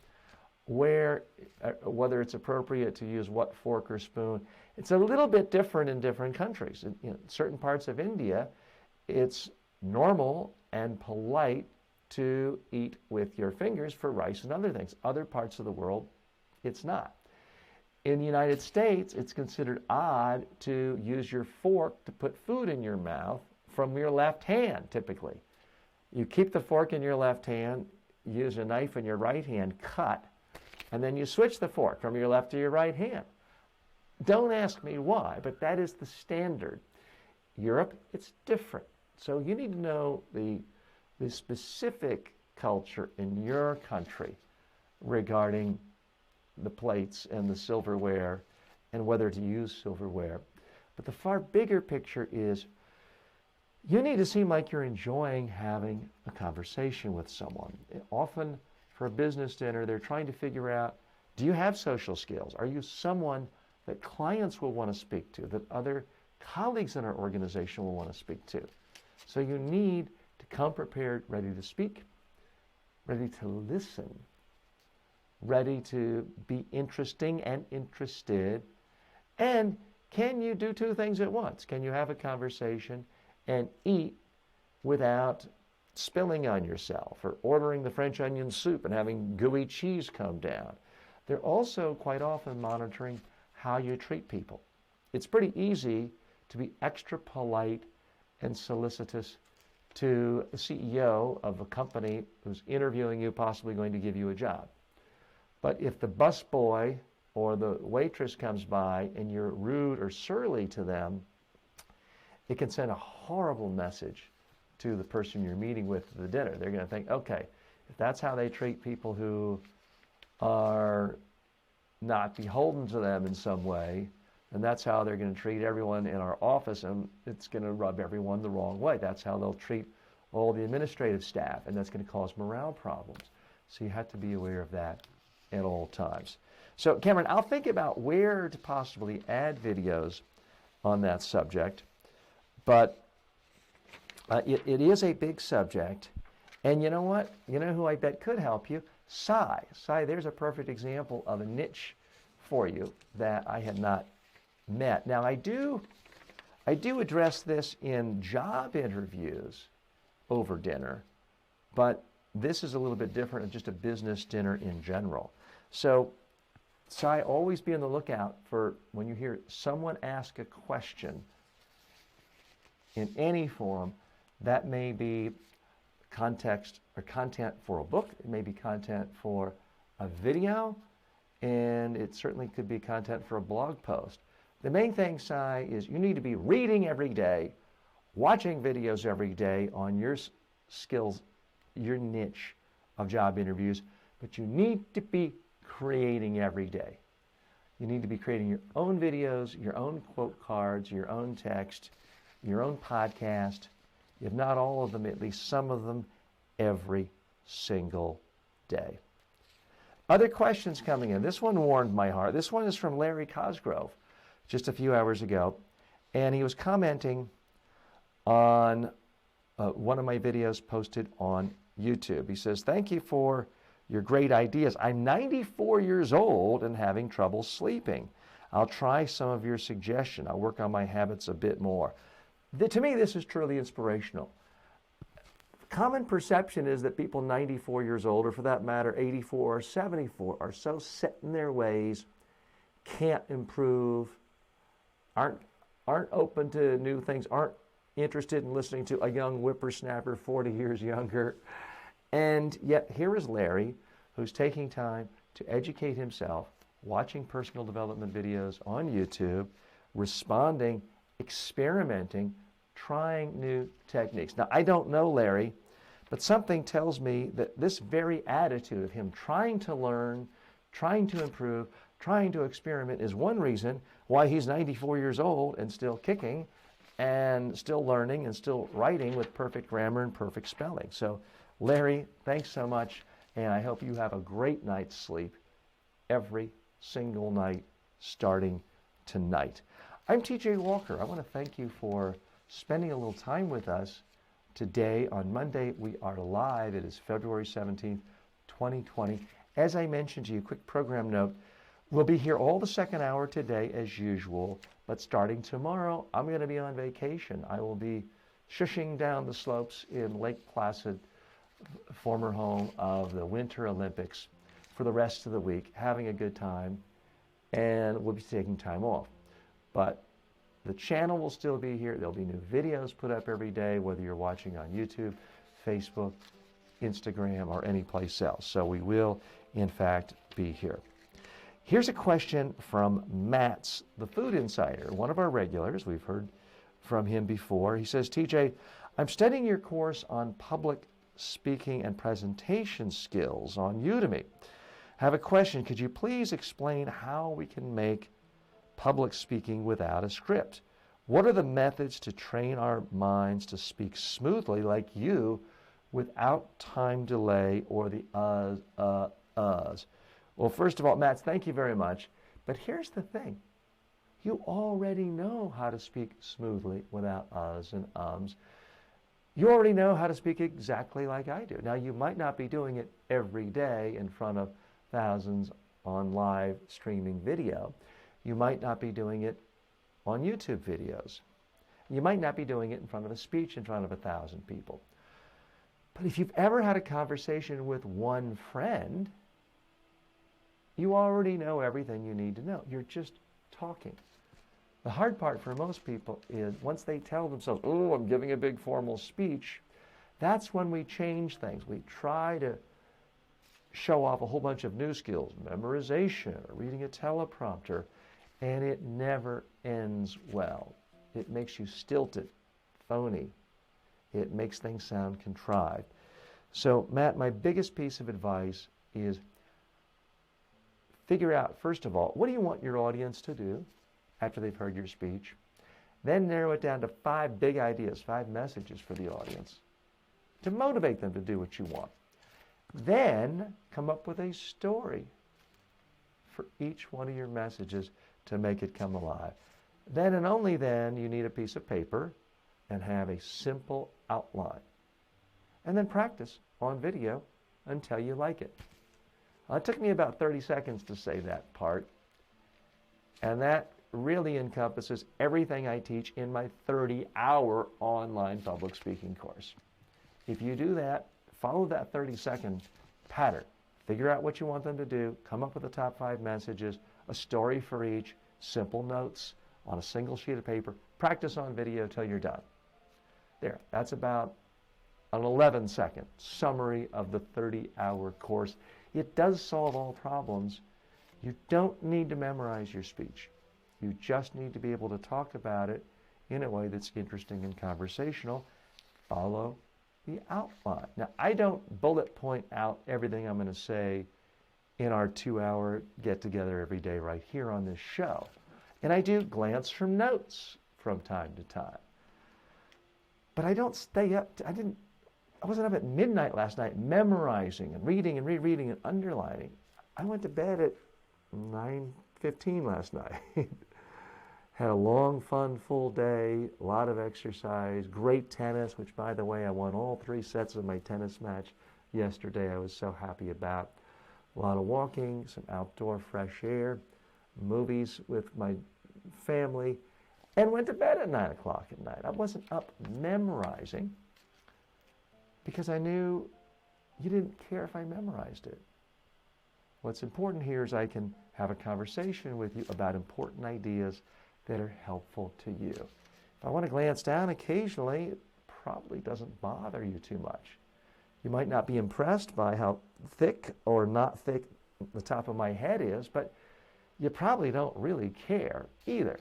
Speaker 1: whether it's appropriate to use what fork or spoon, it's a little bit different in different countries. In certain parts of India, it's normal and polite to eat with your fingers for rice and other things. Other parts of the world, it's not. In the United States, it's considered odd to use your fork to put food in your mouth from your left hand, typically. You keep the fork in your left hand, use a knife in your right hand, cut, and then you switch the fork from your left to your right hand. Don't ask me why, but that is the standard. Europe, it's different. So you need to know the specific culture in your country regarding the plates and the silverware and whether to use silverware. But the far bigger picture is you need to seem like you're enjoying having a conversation with someone. Often for a business dinner, they're trying to figure out, do you have social skills? Are you someone that clients will want to speak to, that other colleagues in our organization will want to speak to? So you need to come prepared, ready to speak, ready to listen, ready to be interesting and interested. And can you do two things at once? Can you have a conversation and eat without spilling on yourself or ordering the French onion soup and having gooey cheese come down? They're also quite often monitoring how you treat people. It's pretty easy to be extra polite and solicitous to the CEO of a company who's interviewing you, possibly going to give you a job. But if the busboy or the waitress comes by and you're rude or surly to them, it can send a horrible message to the person you're meeting with at the dinner. They're going to think, okay, if that's how they treat people who are not beholden to them in some way, and that's how they're going to treat everyone in our office, and it's going to rub everyone the wrong way. That's how they'll treat all the administrative staff, and that's going to cause morale problems. So you have to be aware of that at all times. So Cameron, I'll think about where to possibly add videos on that subject, but it is a big subject. And you know what? You know who I bet could help you? Cy. Cy, there's a perfect example of a niche for you that I had not met. Now, I do address this in job interviews over dinner, but this is a little bit different than just a business dinner in general. So, Cy, always be on the lookout for when you hear someone ask a question in any forum. That may be context or content for a book. It may be content for a video, and it certainly could be content for a blog post. The main thing, Cy, is you need to be reading every day, watching videos every day on your skills, your niche of job interviews, but you need to be creating every day. You need to be creating your own videos, your own quote cards, your own text, your own podcast, if not all of them, at least some of them every single day. Other questions coming in. This one warmed my heart. This one is from Larry Cosgrove just a few hours ago, and he was commenting on one of my videos posted on YouTube. He says, "Thank you for your great ideas. I'm 94 years old and having trouble sleeping. I'll try some of your suggestion. I'll work on my habits a bit more." To me, this is truly inspirational. Common perception is that people 94 years old, or for that matter, 84 or 74, are so set in their ways, can't improve, aren't open to new things, aren't interested in listening to a young whippersnapper 40 years younger. And yet here is Larry, who's taking time to educate himself, watching personal development videos on YouTube, responding, experimenting, trying new techniques. Now, I don't know Larry, but something tells me that this very attitude of him trying to learn, trying to improve, trying to experiment is one reason why he's 94 years old and still kicking and still learning and still writing with perfect grammar and perfect spelling. So, Larry, thanks so much, and I hope you have a great night's sleep every single night starting tonight. I'm TJ Walker. I want to thank you for spending a little time with us today. On Monday, we are live. It is February 17th, 2020. As I mentioned to you, quick program note, we'll be here all the second hour today as usual, but starting tomorrow, I'm going to be on vacation. I will be shushing down the slopes in Lake Placid, former home of the Winter Olympics, for the rest of the week, having a good time, and we'll be taking time off. But the channel will still be here. There'll be new videos put up every day, whether you're watching on YouTube, Facebook, Instagram, or any place else. So we will, in fact, be here. Here's a question from Matt's, the Food Insider, one of our regulars. We've heard from him before. He says, TJ, I'm studying your course on public speaking and presentation skills on Udemy. I have a question. Could you please explain how we can make public speaking without a script? What are the methods to train our minds to speak smoothly like you without time delay or the uhs? Well, first of all, Matt, thank you very much. But here's the thing. You already know how to speak smoothly without uhs and ums. You already know how to speak exactly like I do. Now, you might not be doing it every day in front of thousands on live streaming video. You might not be doing it on YouTube videos. You might not be doing it in front of a speech in front of 1,000 people. But if you've ever had a conversation with one friend, you already know everything you need to know. You're just talking. The hard part for most people is once they tell themselves, oh, I'm giving a big formal speech, that's when we change things. We try to show off a whole bunch of new skills, memorization, or reading a teleprompter, and it never ends well. It makes you stilted, phony. It makes things sound contrived. So, Matt, my biggest piece of advice is figure out, first of all, what do you want your audience to do after they've heard your speech? Then narrow it down to 5 big ideas, 5 messages for the audience to motivate them to do what you want. Then come up with a story for each one of your messages to make it come alive. Then and only then you need a piece of paper and have a simple outline. And then practice on video until you like it. It took me about 30 seconds to say that part. And that really encompasses everything I teach in my 30-hour online public speaking course. If you do that, follow that 30-second pattern. Figure out what you want them to do, come up with the top 5 messages, a story for each, simple notes on a single sheet of paper, practice on video till you're done. There, that's about an 11-second summary of the 30-hour course. It does solve all problems. You don't need to memorize your speech. You just need to be able to talk about it in a way that's interesting and conversational. Follow the outline. Now, I don't bullet point out everything I'm going to say in our 2-hour get-together every day right here on this show. And I do glance from notes from time to time. But I don't stay up. I wasn't up at midnight last night memorizing and reading and rereading and underlining. I went to bed at 9:15 last night. Had a long, fun, full day, a lot of exercise, great tennis, which, by the way, I won all 3 sets of my tennis match yesterday. I was so happy about. A lot of walking, some outdoor fresh air, movies with my family, and went to bed at 9 o'clock at night. I wasn't up memorizing because I knew you didn't care if I memorized it. What's important here is I can have a conversation with you about important ideas that are helpful to you. If I want to glance down occasionally, it probably doesn't bother you too much. You might not be impressed by how thick or not thick the top of my head is, but you probably don't really care either.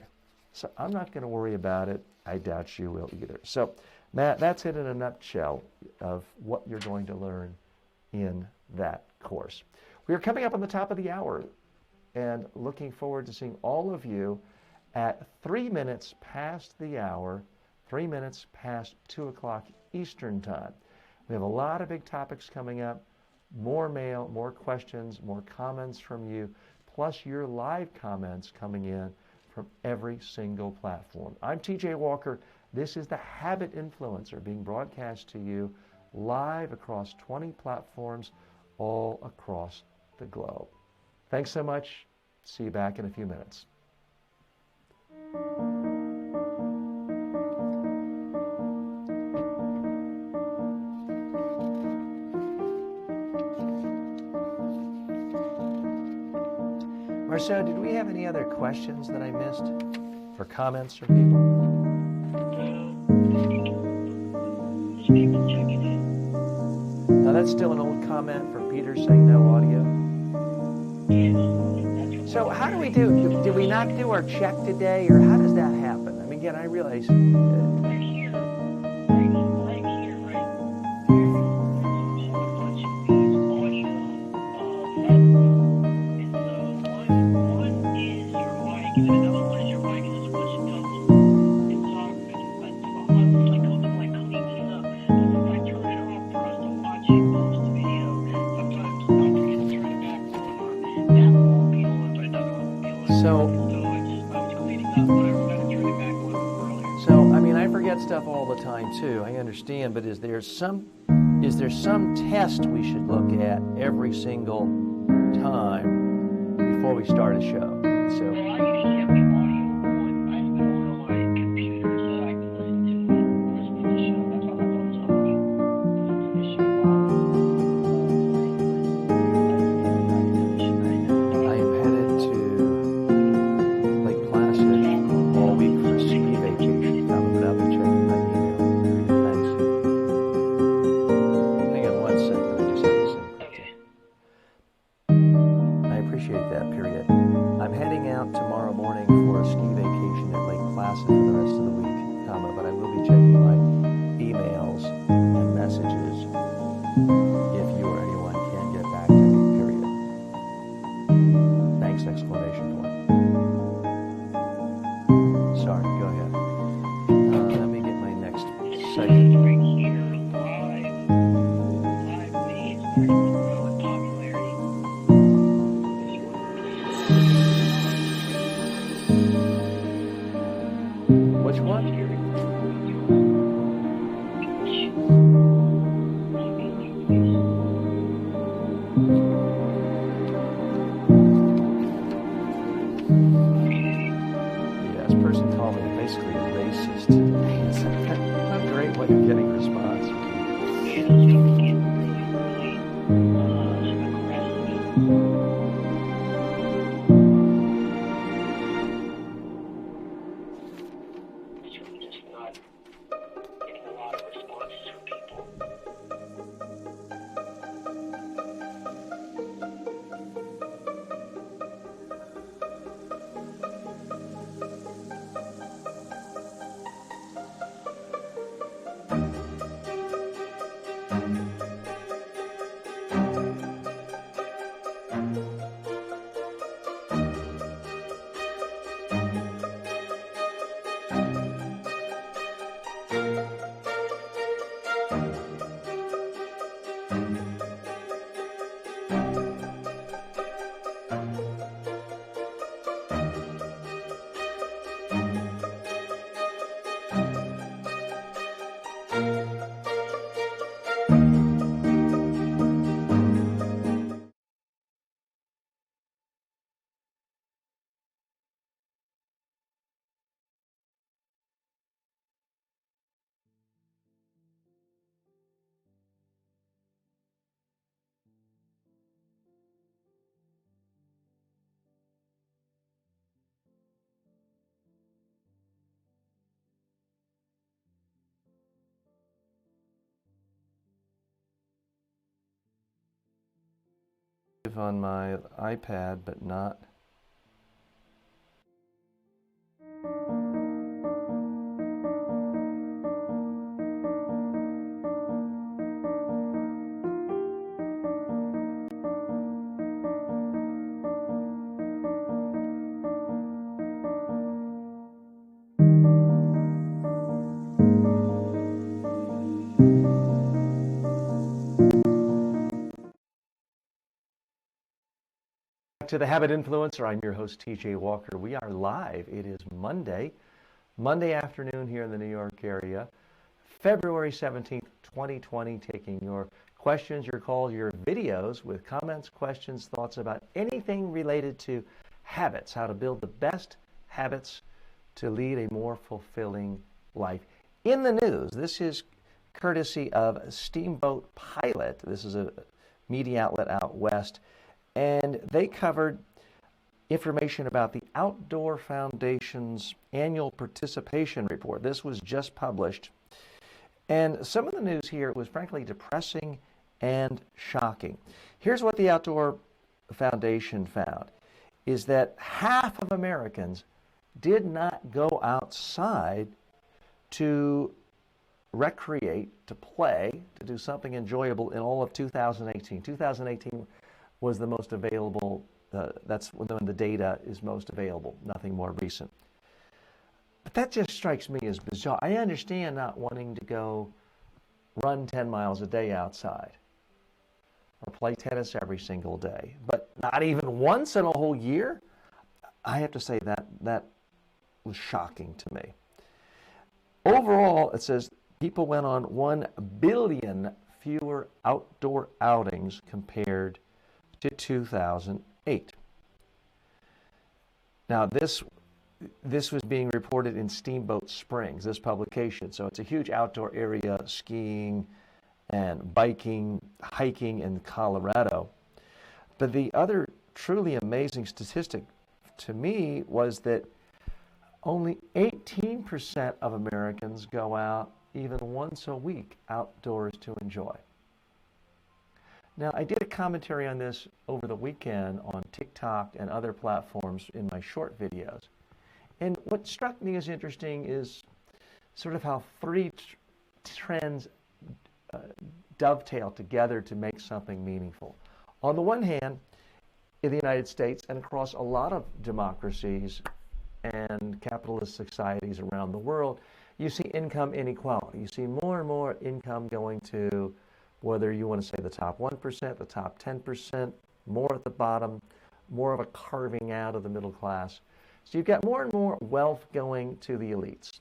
Speaker 1: So I'm not going to worry about it. I doubt you will either. So, Matt, that's it in a nutshell of what you're going to learn in that course. We are coming up on the top of the hour and looking forward to seeing all of you at 3 minutes past the hour, 3 minutes past 2 o'clock Eastern Time. We have a lot of big topics coming up, more mail, more questions, more comments from you, plus your live comments coming in from every single platform. I'm TJ Walker. This is the Habit Influencer being broadcast to you live across 20 platforms all across the globe. Thanks so much. See you back in a few minutes. Marceau, did we have any other questions that I missed or comments from people?
Speaker 2: People checking in.
Speaker 1: Now that's still an old comment from Peter saying no audio. So how do we do? Do we not do our check today, or how does that happen? I mean, again, I realize.
Speaker 2: Right here, right here, right. There's a bunch of these audio levels. And so one is your mic, and then another one is your mic, and there's a bunch of doubles. And so I'm like clean this up. Because if I turn it off for us to watch it, post the video, sometimes I'll forget to turn it back on, or that one won't be on, but another one will be on.
Speaker 1: So
Speaker 2: I was cleaning up, but I forgot to turn it back on earlier.
Speaker 1: So, I mean, I forget stuff all the time too. I understand, but is there some test we should look at every single time before we start a show? So,
Speaker 2: Well, I usually have the audio on. I have it on my computer so that I can listen to it for the show. That's why I was telling you listen to the show
Speaker 1: I am headed to Lake Placid all week for a ski vacation. But I'll be checking my email. Thanks. Hang on one second. I just have to say.
Speaker 2: Okay.
Speaker 1: I appreciate that, period. I'm heading out tomorrow morning for a ski vacation at Lake Placid for the rest of the week, but I will be checking my emails and messages if you or anyone can get back to me, period. Thanks, exclamation point. Sorry, go ahead. Let me get my next segment.
Speaker 2: Right here, live feeds are growing popularity.
Speaker 1: Which one? Yeah, this person called me basically a racist. It's not a great way of getting a response.
Speaker 2: Yeah, those people get really aggressive. It's really just not getting a lot of responses from people.
Speaker 1: On my iPad, but not. To the Habit Influencer, I'm your host, TJ Walker. We are live. It is Monday afternoon here in the New York area, February 17th, 2020, taking your questions, your calls, your videos with comments, questions, thoughts about anything related to habits, how to build the best habits to lead a more fulfilling life. In the news, this is courtesy of Steamboat Pilot. This is a media outlet out west. And they covered information about the Outdoor Foundation's annual participation report. This was just published. And some of the news here was frankly depressing and shocking. Here's what the Outdoor Foundation found, is that half of Americans did not go outside to recreate, to play, to do something enjoyable in all of 2018. 2018 was the most available, that's when the data is most available, nothing more recent. But that just strikes me as bizarre. I understand not wanting to go run 10 miles a day outside or play tennis every single day, but not even once in a whole year? I have to say that was shocking to me. Overall, it says people went on 1 billion fewer outdoor outings compared to 2008. Now, this was being reported in Steamboat Springs, this publication. So it's a huge outdoor area, skiing and biking, hiking in Colorado. But the other truly amazing statistic to me was that only 18% of Americans go out even once a week outdoors to enjoy. Now, I did a commentary on this over the weekend on TikTok and other platforms in my short videos. And what struck me as interesting is sort of how three trends dovetail together to make something meaningful. On the one hand, in the United States and across a lot of democracies and capitalist societies around the world, you see income inequality. You see more and more income going to, whether you want to say the top 1%, the top 10%, more at the bottom, more of a carving out of the middle class. So you've got more and more wealth going to the elites.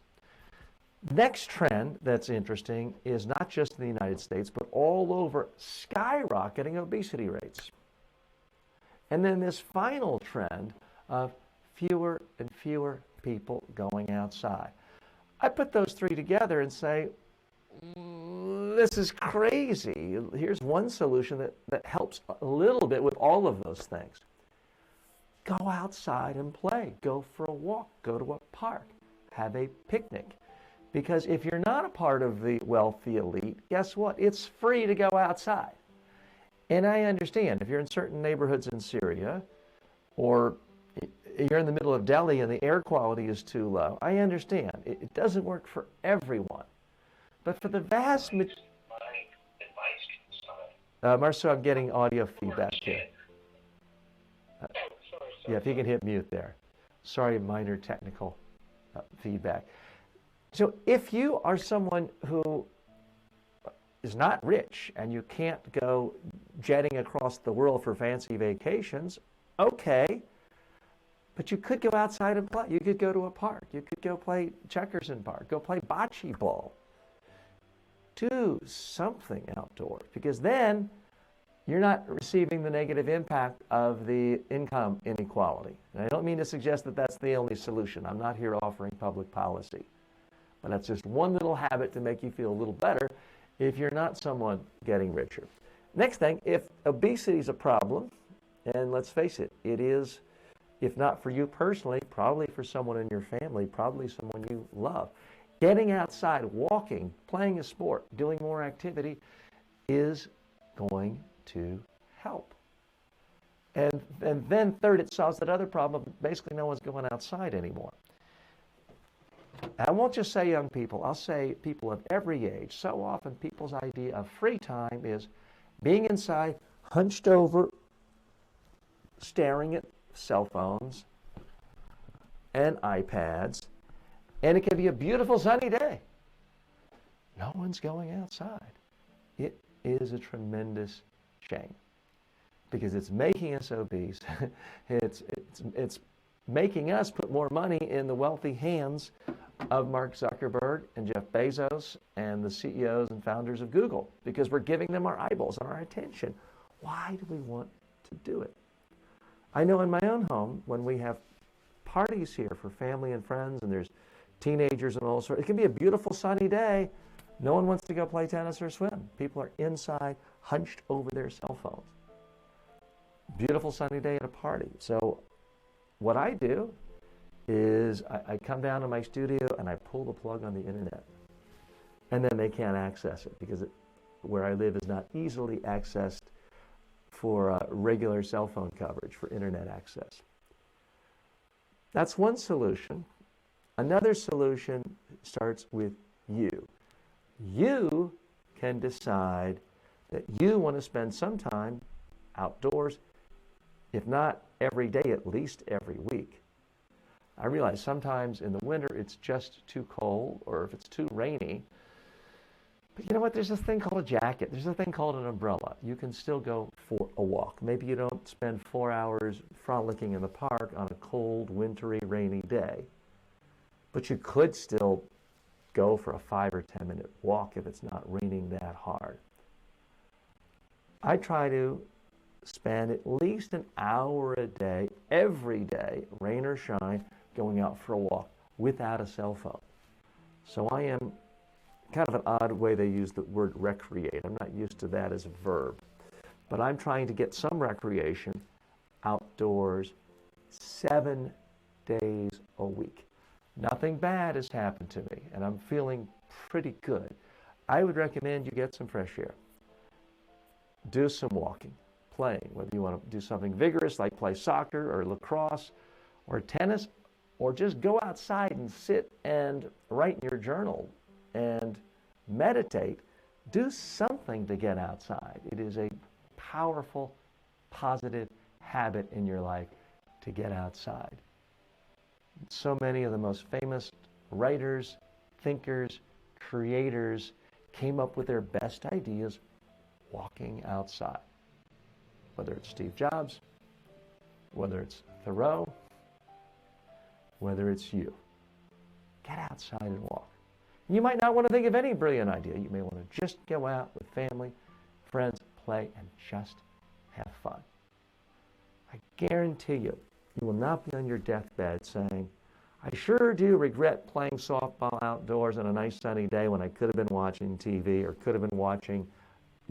Speaker 1: Next trend that's interesting is not just in the United States, but all over, skyrocketing obesity rates. And then this final trend of fewer and fewer people going outside. I put those three together and say, this is crazy. Here's one solution that helps a little bit with all of those things. Go outside and play. Go for a walk. Go to a park. Have a picnic. Because if you're not a part of the wealthy elite, guess what? It's free to go outside. And I understand if you're in certain neighborhoods in Syria, or you're in the middle of Delhi and the air quality is too low, I understand. It doesn't work for everyone. But for the vast majority... Marcel, I'm getting audio feedback here. Yeah, if you can hit mute there. Sorry, minor technical feedback. So if you are someone who is not rich and you can't go jetting across the world for fancy vacations, okay, but you could go outside and play. You could go to a park. You could go play checkers in park. Go play bocce ball. Do something outdoors, because then you're not receiving the negative impact of the income inequality. And I don't mean to suggest that that's the only solution. I'm not here offering public policy. But that's just one little habit to make you feel a little better if you're not someone getting richer. Next thing, if obesity is a problem, and let's face it, it is, if not for you personally, probably for someone in your family, probably someone you love. Getting outside, walking, playing a sport, doing more activity is going to help. And then third, it solves that other problem. Basically, no one's going outside anymore. I won't just say young people. I'll say people of every age. So often, people's idea of free time is being inside, hunched over, staring at cell phones and iPads. And it can be a beautiful sunny day. No one's going outside. It is a tremendous shame because it's making us obese. It's making us put more money in the wealthy hands of Mark Zuckerberg and Jeff Bezos and the CEOs and founders of Google, because we're giving them our eyeballs and our attention. Why do we want to do it? I know in my own home, when we have parties here for family and friends, and there's teenagers and all sorts, it can be a beautiful sunny day. No one wants to go play tennis or swim. People are inside, hunched over their cell phones. Beautiful sunny day at a party. So what I do is I come down to my studio and I pull the plug on the internet. And then they can't access it because where I live is not easily accessed for regular cell phone coverage, for internet access. That's one solution. Another solution starts with you. You can decide that you want to spend some time outdoors, if not every day, at least every week. I realize sometimes in the winter it's just too cold, or if it's too rainy. But you know what? There's this thing called a jacket. There's a thing called an umbrella. You can still go for a walk. Maybe you don't spend 4 hours frolicking in the park on a cold, wintry, rainy day. But you could still go for a 5 or 10 minute walk if it's not raining that hard. I try to spend at least an hour a day, every day, rain or shine, going out for a walk without a cell phone. So I am kind of an odd way they use the word recreate. I'm not used to that as a verb. But I'm trying to get some recreation outdoors 7 days a week. Nothing bad has happened to me, and I'm feeling pretty good. I would recommend you get some fresh air. Do some walking, playing, whether you want to do something vigorous like play soccer or lacrosse or tennis, or just go outside and sit and write in your journal and meditate. Do something to get outside. It is a powerful, positive habit in your life to get outside. So many of the most famous writers, thinkers, creators came up with their best ideas walking outside. Whether it's Steve Jobs, whether it's Thoreau, whether it's you. Get outside and walk. You might not want to think of any brilliant idea. You may want to just go out with family, friends, play, and just have fun. I guarantee you, you will not be on your deathbed saying, I sure do regret playing softball outdoors on a nice sunny day when I could have been watching TV or could have been watching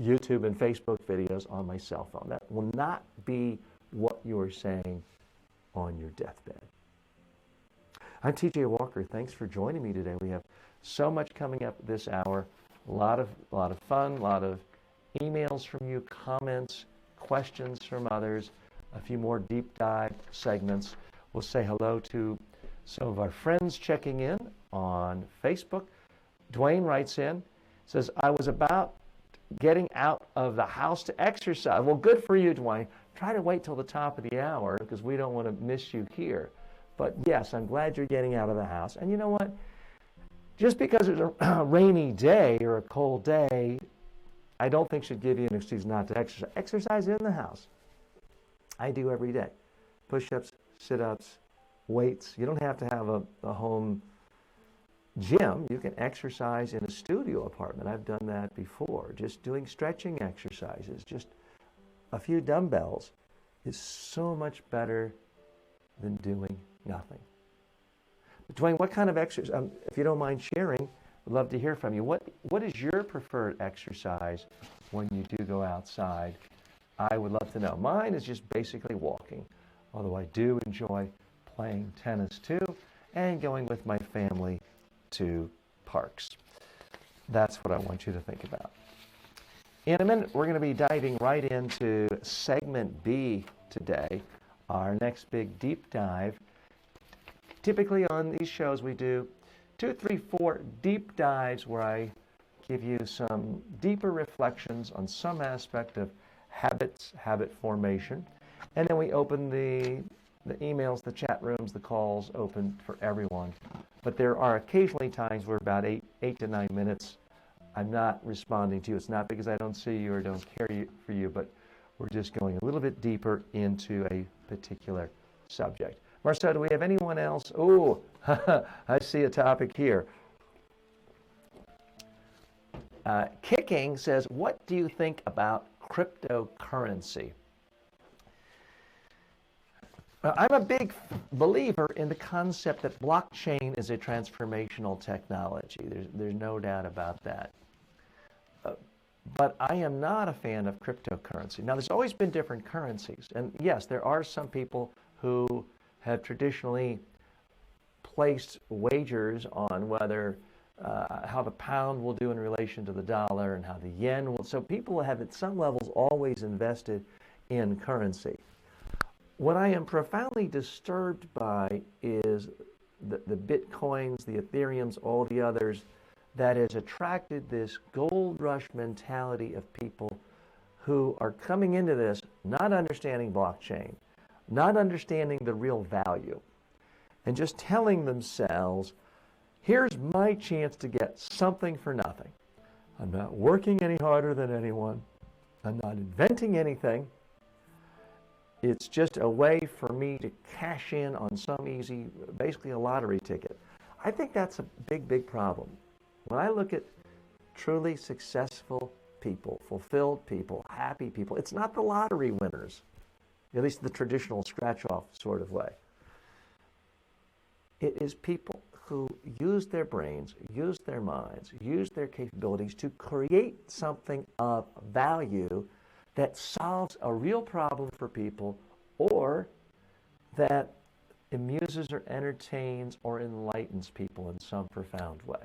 Speaker 1: YouTube and Facebook videos on my cell phone. That will not be what you are saying on your deathbed. I'm TJ Walker. Thanks for joining me today. We have so much coming up this hour. A lot of fun, a lot of emails from you, comments, questions from others, a few more deep dive segments. We'll say hello to some of our friends checking in on Facebook. Dwayne writes in, says, I was about getting out of the house to exercise. Well, good for you, Dwayne. Try to wait till the top of the hour because we don't want to miss you here. But yes, I'm glad you're getting out of the house. And you know what? Just because it's a rainy day or a cold day, I don't think should give you an excuse not to exercise. Exercise in the house. I do every day. Push-ups, sit-ups, weights. You don't have to have a home gym. You can exercise in a studio apartment. I've done that before. Just doing stretching exercises, just a few dumbbells is so much better than doing nothing. But Dwayne, what kind of exercise, if you don't mind sharing, we'd love to hear from you. What is your preferred exercise when you do go outside? I would love to know. Mine is just basically walking, although I do enjoy playing tennis too and going with my family to parks. That's what I want you to think about. In a minute, we're going to be diving right into segment B today, our next big deep dive. Typically on these shows, we do 2, 3, 4 deep dives where I give you some deeper reflections on some aspect of habits, habit formation. And then we open the emails, the chat rooms, the calls open for everyone. But there are occasionally times where about 8 to 9 minutes I'm not responding to you. It's not because I don't see you or don't care for you, but we're just going a little bit deeper into a particular subject. Marcel, do we have anyone else? Oh, I see a topic here. Kicking says, what do you think about cryptocurrency? Well, I'm a big believer in the concept that blockchain is a transformational technology. There's no doubt about that. But I am not a fan of cryptocurrency. Now, there's always been different currencies. And yes, there are some people who have traditionally placed wagers on whether how the pound will do in relation to the dollar and how the yen will. So people have at some levels always invested in currency. What I am profoundly disturbed by is the Bitcoins, the Ethereums, all the others, that has attracted this gold rush mentality of people who are coming into this not understanding blockchain, not understanding the real value, and just telling themselves, here's my chance to get something for nothing. I'm not working any harder than anyone. I'm not inventing anything. It's just a way for me to cash in on some easy, basically a lottery ticket. I think that's a big, big problem. When I look at truly successful people, fulfilled people, happy people, it's not the lottery winners, at least the traditional scratch-off sort of way. It is people who use their brains, use their minds, use their capabilities to create something of value that solves a real problem for people, or that amuses or entertains or enlightens people in some profound way.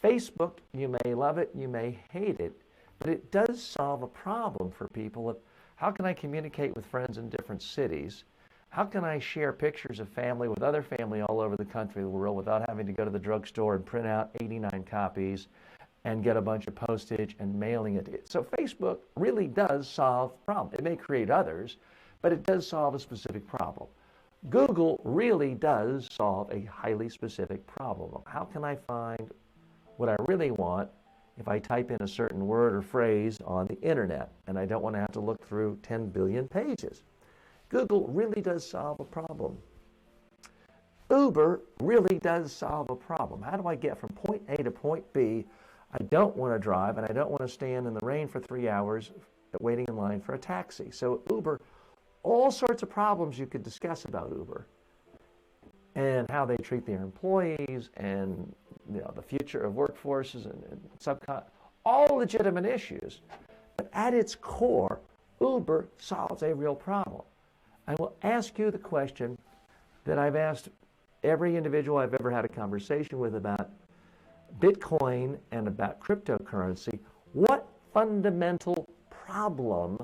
Speaker 1: Facebook, you may love it, you may hate it, but it does solve a problem for people of how can I communicate with friends in different cities? How can I share pictures of family with other family all over the country, the world, without having to go to the drugstore and print out 89 copies and get a bunch of postage and mailing it? So Facebook really does solve a problem. It may create others, but it does solve a specific problem. Google really does solve a highly specific problem. How can I find what I really want if I type in a certain word or phrase on the internet and I don't want to have to look through 10 billion pages? Google really does solve a problem. Uber really does solve a problem. How do I get from point A to point B? I don't want to drive, and I don't want to stand in the rain for 3 hours waiting in line for a taxi. So Uber, all sorts of problems you could discuss about Uber and how they treat their employees and the future of workforces and subcon, all legitimate issues. But at its core, Uber solves a real problem. I will ask you the question that I've asked every individual I've ever had a conversation with about Bitcoin and about cryptocurrency. What fundamental problem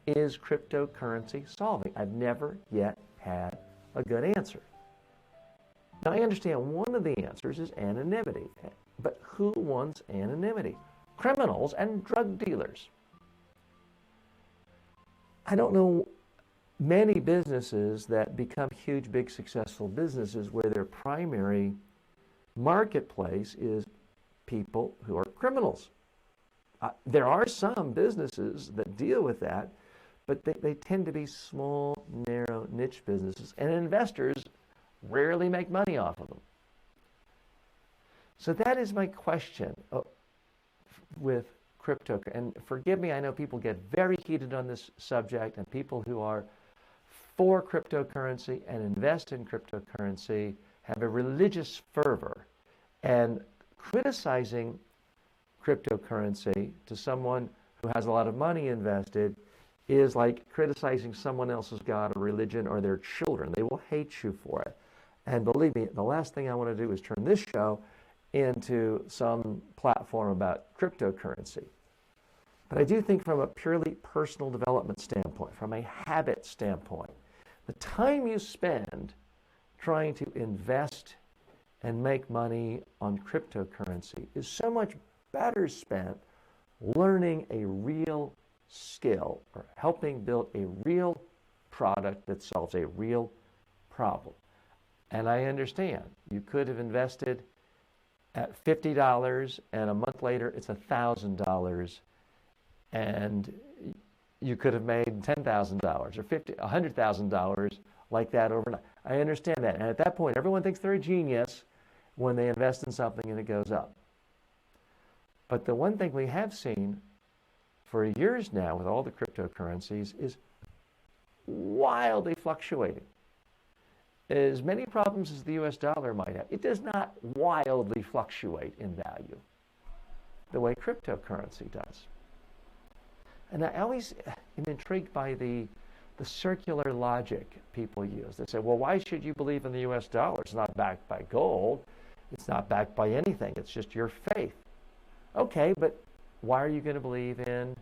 Speaker 1: is cryptocurrency solving? I've never yet had a good answer. Now, I understand one of the answers is anonymity. But who wants anonymity? Criminals and drug dealers. I don't know many businesses that become huge, big, successful businesses where their primary marketplace is people who are criminals. There are some businesses that deal with that, but they tend to be small, narrow, niche businesses, and investors rarely make money off of them. So that is my question with crypto. And forgive me, I know people get very heated on this subject, and people who are for cryptocurrency and invest in cryptocurrency have a religious fervor, and criticizing cryptocurrency to someone who has a lot of money invested is like criticizing someone else's god or religion or their children. They will hate you for it. And believe me, the last thing I want to do is turn this show into some platform about cryptocurrency. But I do think from a purely personal development standpoint, from a habit standpoint, the time you spend trying to invest and make money on cryptocurrency is so much better spent learning a real skill or helping build a real product that solves a real problem. And I understand you could have invested at $50 and a month later it's $1,000, and you could have made $10,000 or $100,000 like that overnight. I understand that. And at that point, everyone thinks they're a genius when they invest in something and it goes up. But the one thing we have seen for years now with all the cryptocurrencies is wildly fluctuating. As many problems as the US dollar might have, it does not wildly fluctuate in value the way cryptocurrency does. And I always am intrigued by the circular logic people use. They say, well, why should you believe in the US dollar? It's not backed by gold. It's not backed by anything. It's just your faith. Okay, but why are you going to believe in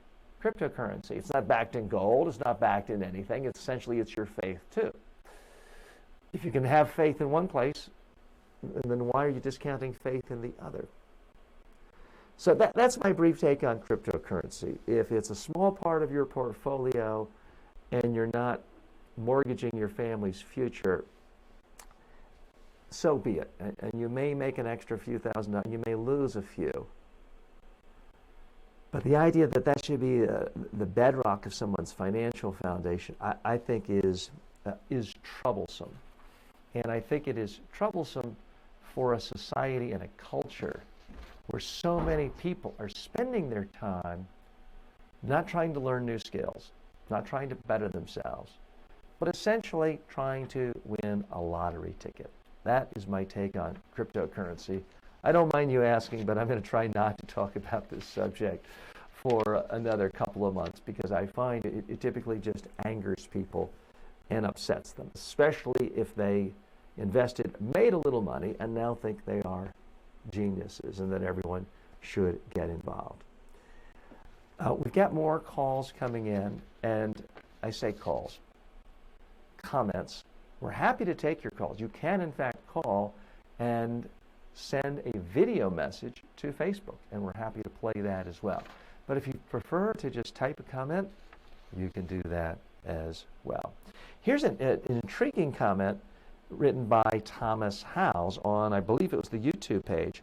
Speaker 1: cryptocurrency. It's not backed in gold. It's not backed in anything. It's essentially, it's your faith too. If you can have faith in one place, then why are you discounting faith in the other? So that's my brief take on cryptocurrency. If it's a small part of your portfolio and you're not mortgaging your family's future, so be it. And you may make an extra few $1,000s. You may lose a few. But the idea that that should be the bedrock of someone's financial foundation, I think is troublesome. And I think it is troublesome for a society and a culture where so many people are spending their time not trying to learn new skills, not trying to better themselves, but essentially trying to win a lottery ticket. That is my take on cryptocurrency. I don't mind you asking, but I'm going to try not to talk about this subject for another couple of months because I find it typically just angers people and upsets them, especially if they invested, made a little money, and now think they are geniuses and that everyone should get involved. We've got more calls coming in, and I say calls, comments. We're happy to take your calls. You can, in fact, call and send a video message to Facebook, and we're happy to play that as well. But if you prefer to just type a comment, you can do that as well. Here's an intriguing comment written by Thomas Howes on, I believe it was the YouTube page.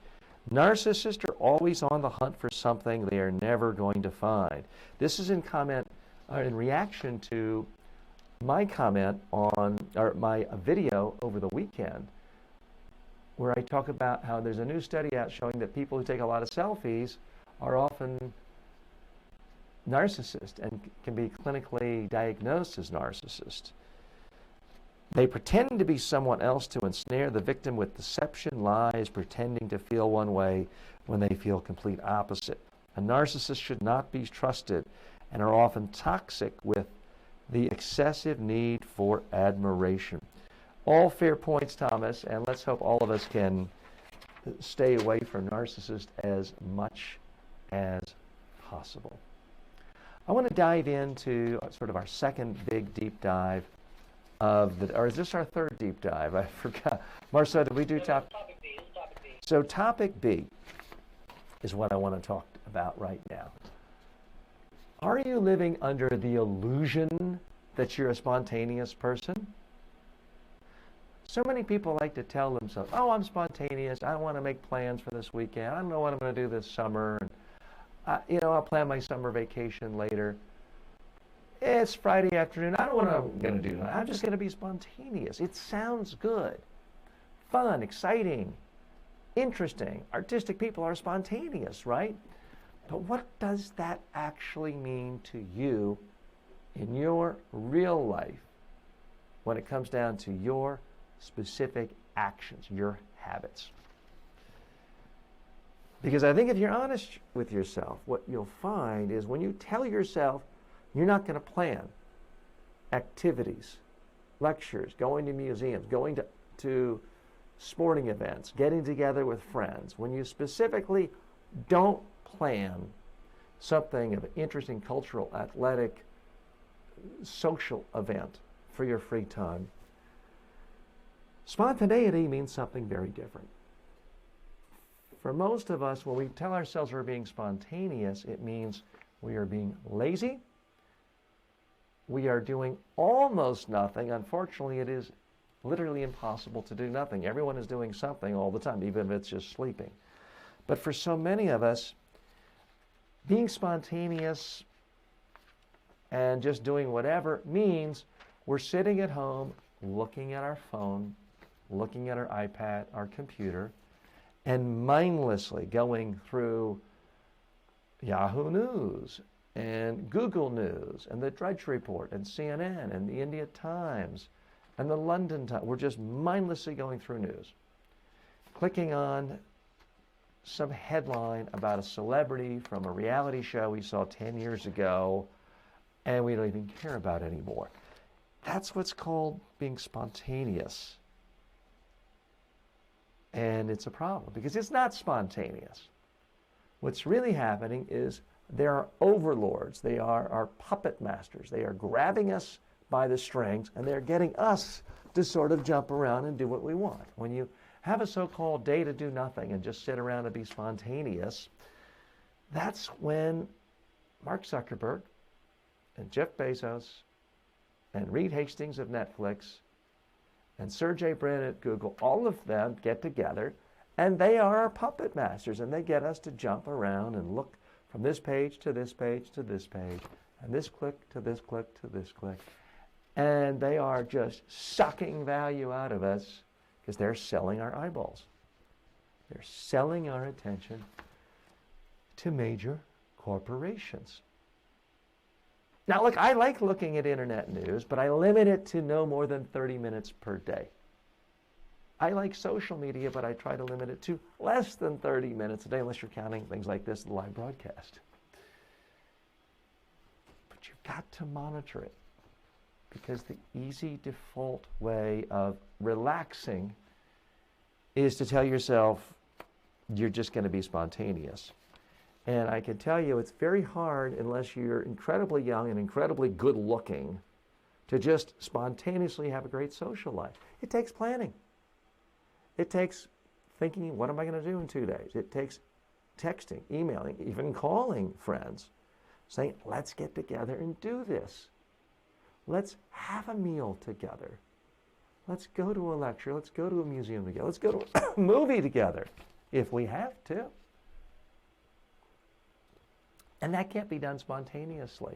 Speaker 1: Narcissists are always on the hunt for something they are never going to find. This is in reaction to my comment on, or my video over the weekend, where I talk about how there's a new study out showing that people who take a lot of selfies are often narcissists and can be clinically diagnosed as narcissists. They pretend to be someone else to ensnare the victim with deception, lies, pretending to feel one way when they feel complete opposite. A narcissist should not be trusted and are often toxic with the excessive need for admiration. All fair points, Thomas, and let's hope all of us can stay away from narcissists as much as possible. I want to dive into sort of our second big deep dive or is this our third deep dive? I forgot. Marcel, did we do topic
Speaker 2: B? It's topic B.
Speaker 1: So topic B is what I want to talk about right now. Are you living under the illusion that you're a spontaneous person? So many people like to tell themselves, oh, I'm spontaneous. I want to make plans for this weekend. I don't know what I'm going to do this summer. And, I'll plan my summer vacation later. It's Friday afternoon. I don't know what I'm going to do. I'm just going to be spontaneous. It sounds good. Fun, exciting, interesting. Artistic people are spontaneous, right? But what does that actually mean to you in your real life when it comes down to your specific actions, your habits? Because I think if you're honest with yourself, what you'll find is when you tell yourself you're not going to plan activities, lectures, going to museums, going to sporting events, getting together with friends, when you specifically don't plan something of an interesting cultural, athletic, social event for your free time, spontaneity means something very different. For most of us, when we tell ourselves we're being spontaneous, it means we are being lazy. We are doing almost nothing. Unfortunately, it is literally impossible to do nothing. Everyone is doing something all the time, even if it's just sleeping. But for so many of us, being spontaneous and just doing whatever means we're sitting at home, looking at our phone, looking at our iPad, our computer, and mindlessly going through Yahoo News and Google News and the Drudge Report and CNN and the India Times and the London Times. We're just mindlessly going through news, clicking on some headline about a celebrity from a reality show we saw 10 years ago, and we don't even care about it anymore. That's what's called being spontaneous. And it's a problem because it's not spontaneous. What's really happening is They're overlords. They are our puppet masters. They are grabbing us by the strings, and they're getting us to sort of jump around and do what we want. When you have a so-called day to do nothing and just sit around and be spontaneous, that's when Mark Zuckerberg and Jeff Bezos and Reed Hastings of Netflix and Sergey Brin at Google, all of them get together, and they are our puppet masters, and they get us to jump around and look from this page to this page to this page, and this click to this click to this click. And they are just sucking value out of us because they're selling our eyeballs. They're selling our attention to major corporations. Now, look, I like looking at internet news, but I limit it to no more than 30 minutes per day. I like social media, but I try to limit it to less than 30 minutes a day, unless you're counting things like this, the live broadcast. But you've got to monitor it, because the easy default way of relaxing is to tell yourself you're just going to be spontaneous. And I can tell you it's very hard, unless you're incredibly young and incredibly good looking, to just spontaneously have a great social life. It takes planning. It takes thinking, what am I going to do in 2 days? It takes texting, emailing, even calling friends, saying, let's get together and do this. Let's have a meal together. Let's go to a lecture. Let's go to a museum together. Let's go to a movie together, if we have to. And that can't be done spontaneously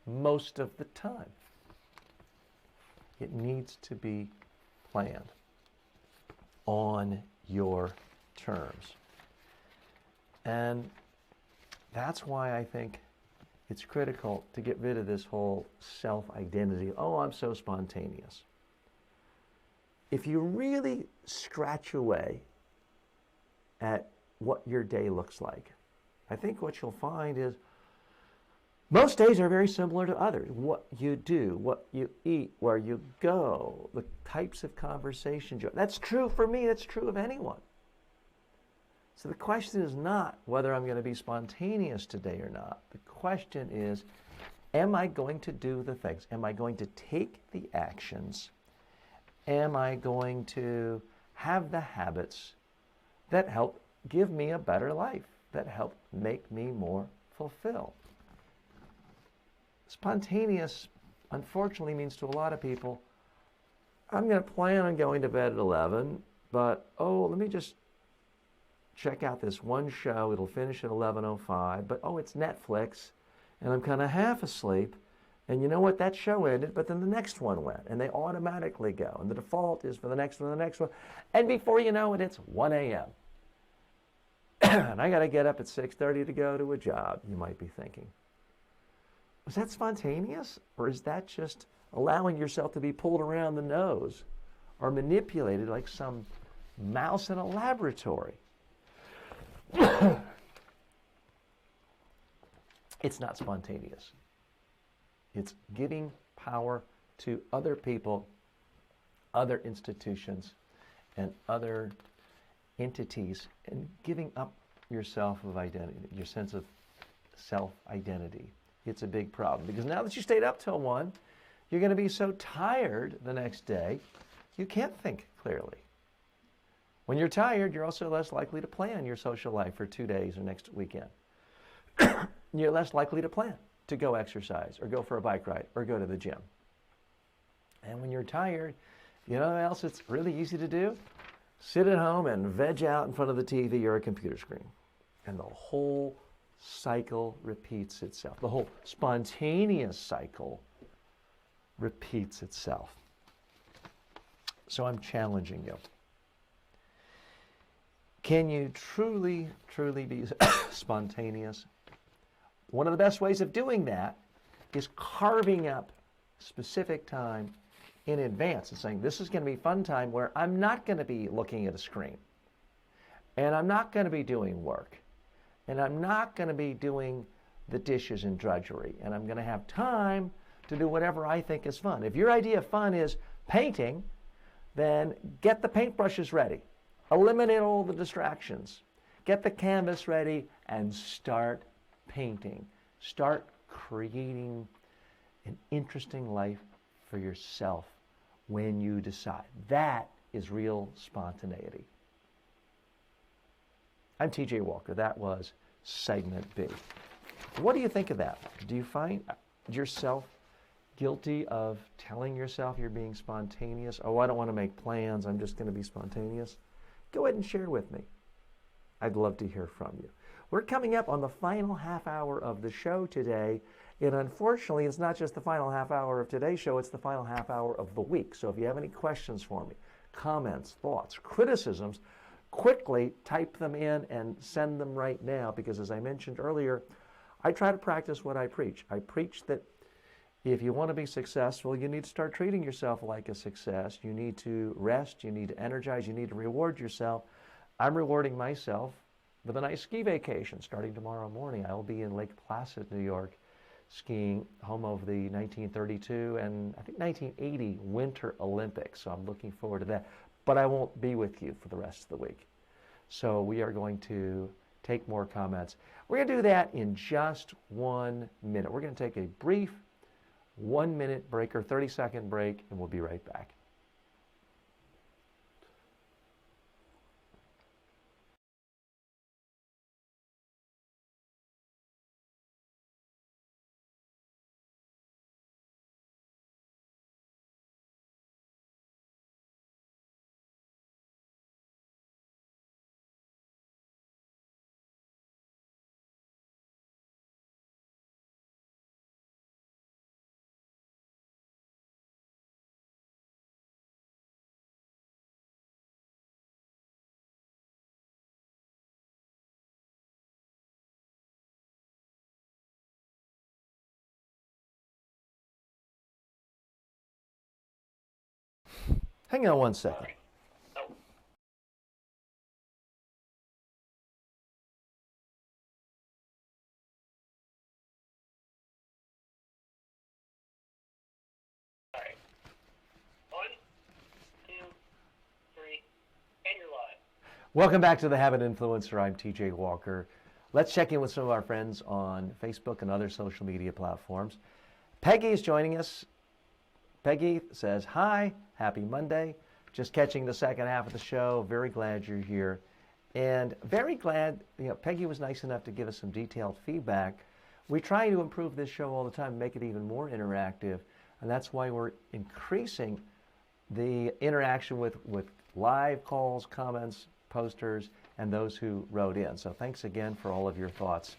Speaker 1: most of the time. It needs to be planned on your terms. And that's why I think it's critical to get rid of this whole self-identity. Oh, I'm so spontaneous. If you really scratch away at what your day looks like, I think what you'll find is most days are very similar to others. What you do, what you eat, where you go, the types of conversations you have. That's true for me. That's true of anyone. So the question is not whether I'm going to be spontaneous today or not. The question is, am I going to do the things? Am I going to take the actions? Am I going to have the habits that help give me a better life, that help make me more fulfilled? Spontaneous, unfortunately, means to a lot of people, I'm going to plan on going to bed at 11, but, let me just check out this one show. It'll finish at 11:05, but, it's Netflix, and I'm kind of half asleep, and you know what? That show ended, but then the next one went, and they automatically go, and the default is for the next one, and before you know it, it's 1 a.m. And I got to get up at 6:30 to go to a job, you might be thinking. Was that spontaneous, or is that just allowing yourself to be pulled around the nose or manipulated like some mouse in a laboratory? It's not spontaneous. It's giving power to other people, other institutions, and other entities, and giving up your self of identity, your sense of self-identity. It's a big problem, because now that you stayed up till 1, you're going to be so tired the next day, you can't think clearly. When you're tired, you're also less likely to plan your social life for 2 days or next weekend. You're less likely to plan to go exercise or go for a bike ride or go to the gym. And when you're tired, you know what else it's really easy to do? Sit at home and veg out in front of the TV or a computer screen. And the whole cycle repeats itself. The whole spontaneous cycle repeats itself. So I'm challenging you. Can you truly, truly be spontaneous? One of the best ways of doing that is carving up specific time in advance and saying, this is going to be fun time where I'm not going to be looking at a screen, and I'm not going to be doing work, and I'm not going to be doing the dishes and drudgery, and I'm going to have time to do whatever I think is fun. If your idea of fun is painting, then get the paintbrushes ready. Eliminate all the distractions. Get the canvas ready and start painting. Start creating an interesting life for yourself when you decide. That is real spontaneity. I'm TJ Walker. That was segment B. What do you think of that? Do you find yourself guilty of telling yourself you're being spontaneous? Oh, I don't want to make plans. I'm just going to be spontaneous. Go ahead and share with me. I'd love to hear from you. We're coming up on the final half hour of the show today. And unfortunately, it's not just the final half hour of today's show, it's the final half hour of the week. So if you have any questions for me, comments, thoughts, criticisms, quickly type them in and send them right now, because as I mentioned earlier, I try to practice what I preach. I preach that if you want to be successful, you need to start treating yourself like a success. You need to rest, you need to energize, you need to reward yourself. I'm rewarding myself with a nice ski vacation starting tomorrow morning. I will be in Lake Placid, New York, skiing, home of the 1932 and I think 1980 Winter Olympics. So I'm looking forward to that. But I won't be with you for the rest of the week. So we are going to take more comments. We're going to do that in just 1 minute. We're going to take a brief 1-minute break or 30-second break, and we'll be right back. Hang on 1 second.
Speaker 2: All right. 1, 2, 3, and you're live.
Speaker 1: Welcome back to The Habit Influencer. I'm TJ Walker. Let's check in with some of our friends on Facebook and other social media platforms. Peggy is joining us. Peggy says, hi, happy Monday. Just catching the second half of the show. Very glad you're here. And very glad, Peggy was nice enough to give us some detailed feedback. We try to improve this show all the time, make it even more interactive. And that's why we're increasing the interaction with live calls, comments, posters, and those who wrote in. So thanks again for all of your thoughts,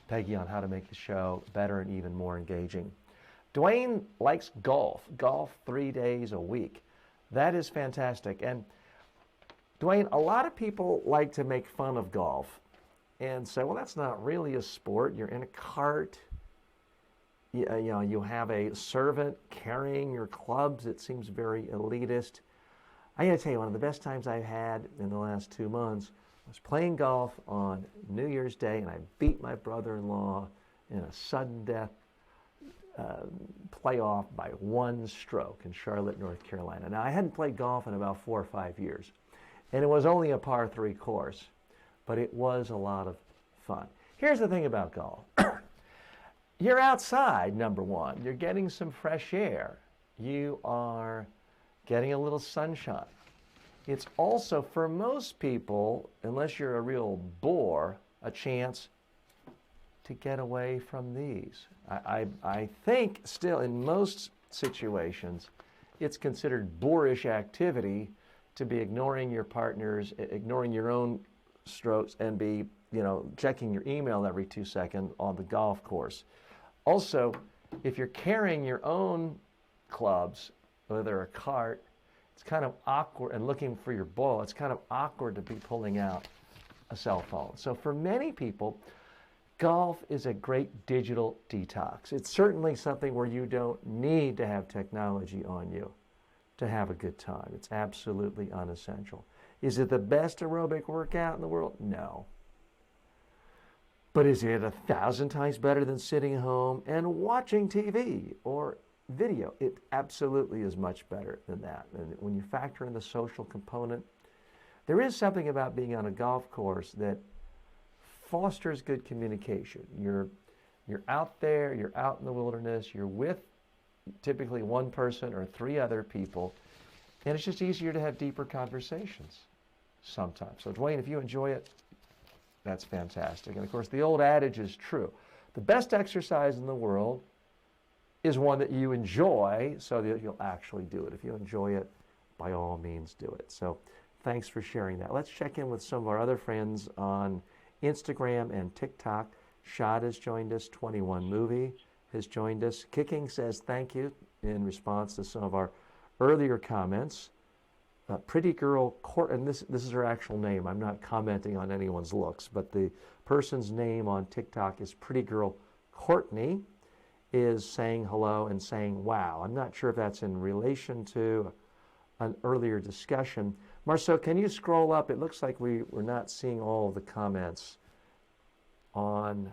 Speaker 1: Peggy, on how to make the show better and even more engaging. Dwayne likes golf 3 days a week. That is fantastic. And Dwayne, a lot of people like to make fun of golf and say, well, that's not really a sport. You're in a cart. You have a servant carrying your clubs. It seems very elitist. I got to tell you, one of the best times I've had in the last 2 months was playing golf on New Year's Day, and I beat my brother-in-law in a sudden death playoff by 1 stroke in Charlotte, North Carolina. Now, I hadn't played golf in about 4 or 5 years, and it was only a par 3 course, but it was a lot of fun. Here's the thing about golf. You're outside, number one. You're getting some fresh air. You are getting a little sunshine. It's also, for most people, unless you're a real bore, a chance to get away from these. I think still in most situations, it's considered boorish activity to be ignoring your partners, ignoring your own strokes, and be, checking your email every 2 seconds on the golf course. Also, if you're carrying your own clubs, whether a cart, it's kind of awkward, and looking for your ball, it's kind of awkward to be pulling out a cell phone. So for many people, golf is a great digital detox. It's certainly something where you don't need to have technology on you to have a good time. It's absolutely unessential. Is it the best aerobic workout in the world? No. But is it 1,000 times better than sitting home and watching TV or video? It absolutely is much better than that. And when you factor in the social component, there is something about being on a golf course that fosters good communication. You're You're out there, you're out in the wilderness, you're with typically one person or three other people, and it's just easier to have deeper conversations sometimes. So Dwayne, if you enjoy it, that's fantastic. And of course, the old adage is true. The best exercise in the world is one that you enjoy so that you'll actually do it. If you enjoy it, by all means do it. So thanks for sharing that. Let's check in with some of our other friends on Instagram and TikTok. Shad has joined us. 21 Movie has joined us. Kicking says thank you in response to some of our earlier comments. Pretty Girl Court, and this is her actual name. I'm not commenting on anyone's looks, but the person's name on TikTok is Pretty Girl Courtney, is saying hello and saying wow. I'm not sure if that's in relation to an earlier discussion. Marceau, can you scroll up? It looks like we're not seeing all of the comments on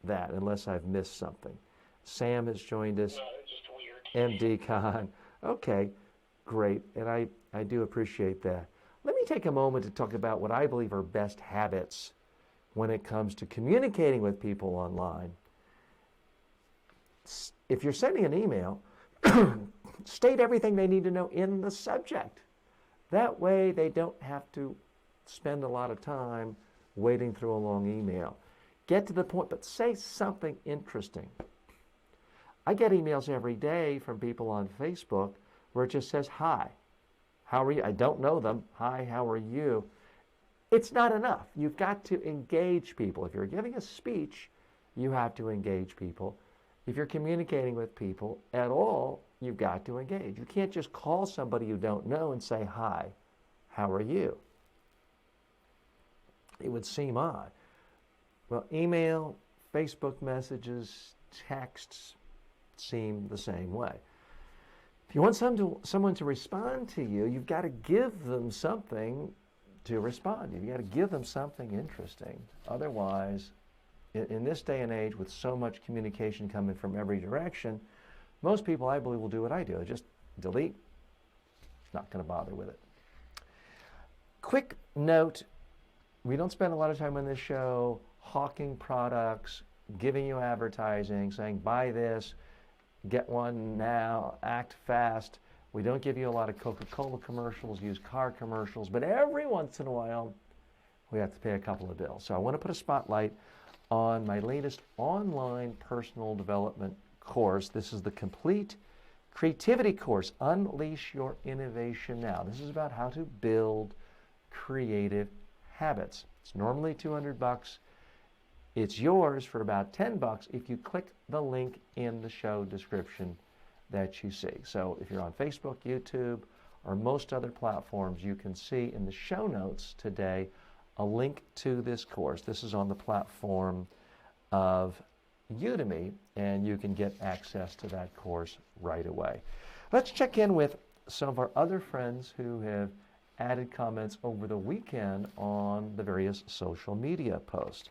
Speaker 1: that, unless I've missed something. Sam has joined us.
Speaker 2: No, it's just weird.
Speaker 1: MD Khan. Okay, great. And I do appreciate that. Let me take a moment to talk about what I believe are best habits when it comes to communicating with people online. If you're sending an email, state everything they need to know in the subject. That way they don't have to spend a lot of time wading through a long email. Get to the point, but say something interesting. I get emails every day from people on Facebook where it just says, hi, how are you? I don't know them. Hi, how are you? It's not enough. You've got to engage people. If you're giving a speech, you have to engage people. If you're communicating with people at all, you've got to engage. You can't just call somebody you don't know and say, hi, how are you? It would seem odd. Well, email, Facebook messages, texts seem the same way. If you want someone to respond to you, you've got to give them something to respond. You've got to give them something interesting. Otherwise, in this day and age with so much communication coming from every direction, most people, I believe, will do what I do. Just delete. Not going to bother with it. Quick note, we don't spend a lot of time on this show hawking products, giving you advertising, saying buy this, get one now, act fast. We don't give you a lot of Coca-Cola commercials, used car commercials, but every once in a while we have to pay a couple of bills. So I want to put a spotlight on my latest online personal development course. This is the Complete Creativity course, Unleash Your Innovation Now. This is about how to build creative habits. It's normally $200. It's yours for about $10 if you click the link in the show description that you see. So if you're on Facebook, YouTube, or most other platforms, you can see in the show notes today a link to this course. This is on the platform of Udemy, and you can get access to that course right away. Let's check in with some of our other friends who have added comments over the weekend on the various social media posts.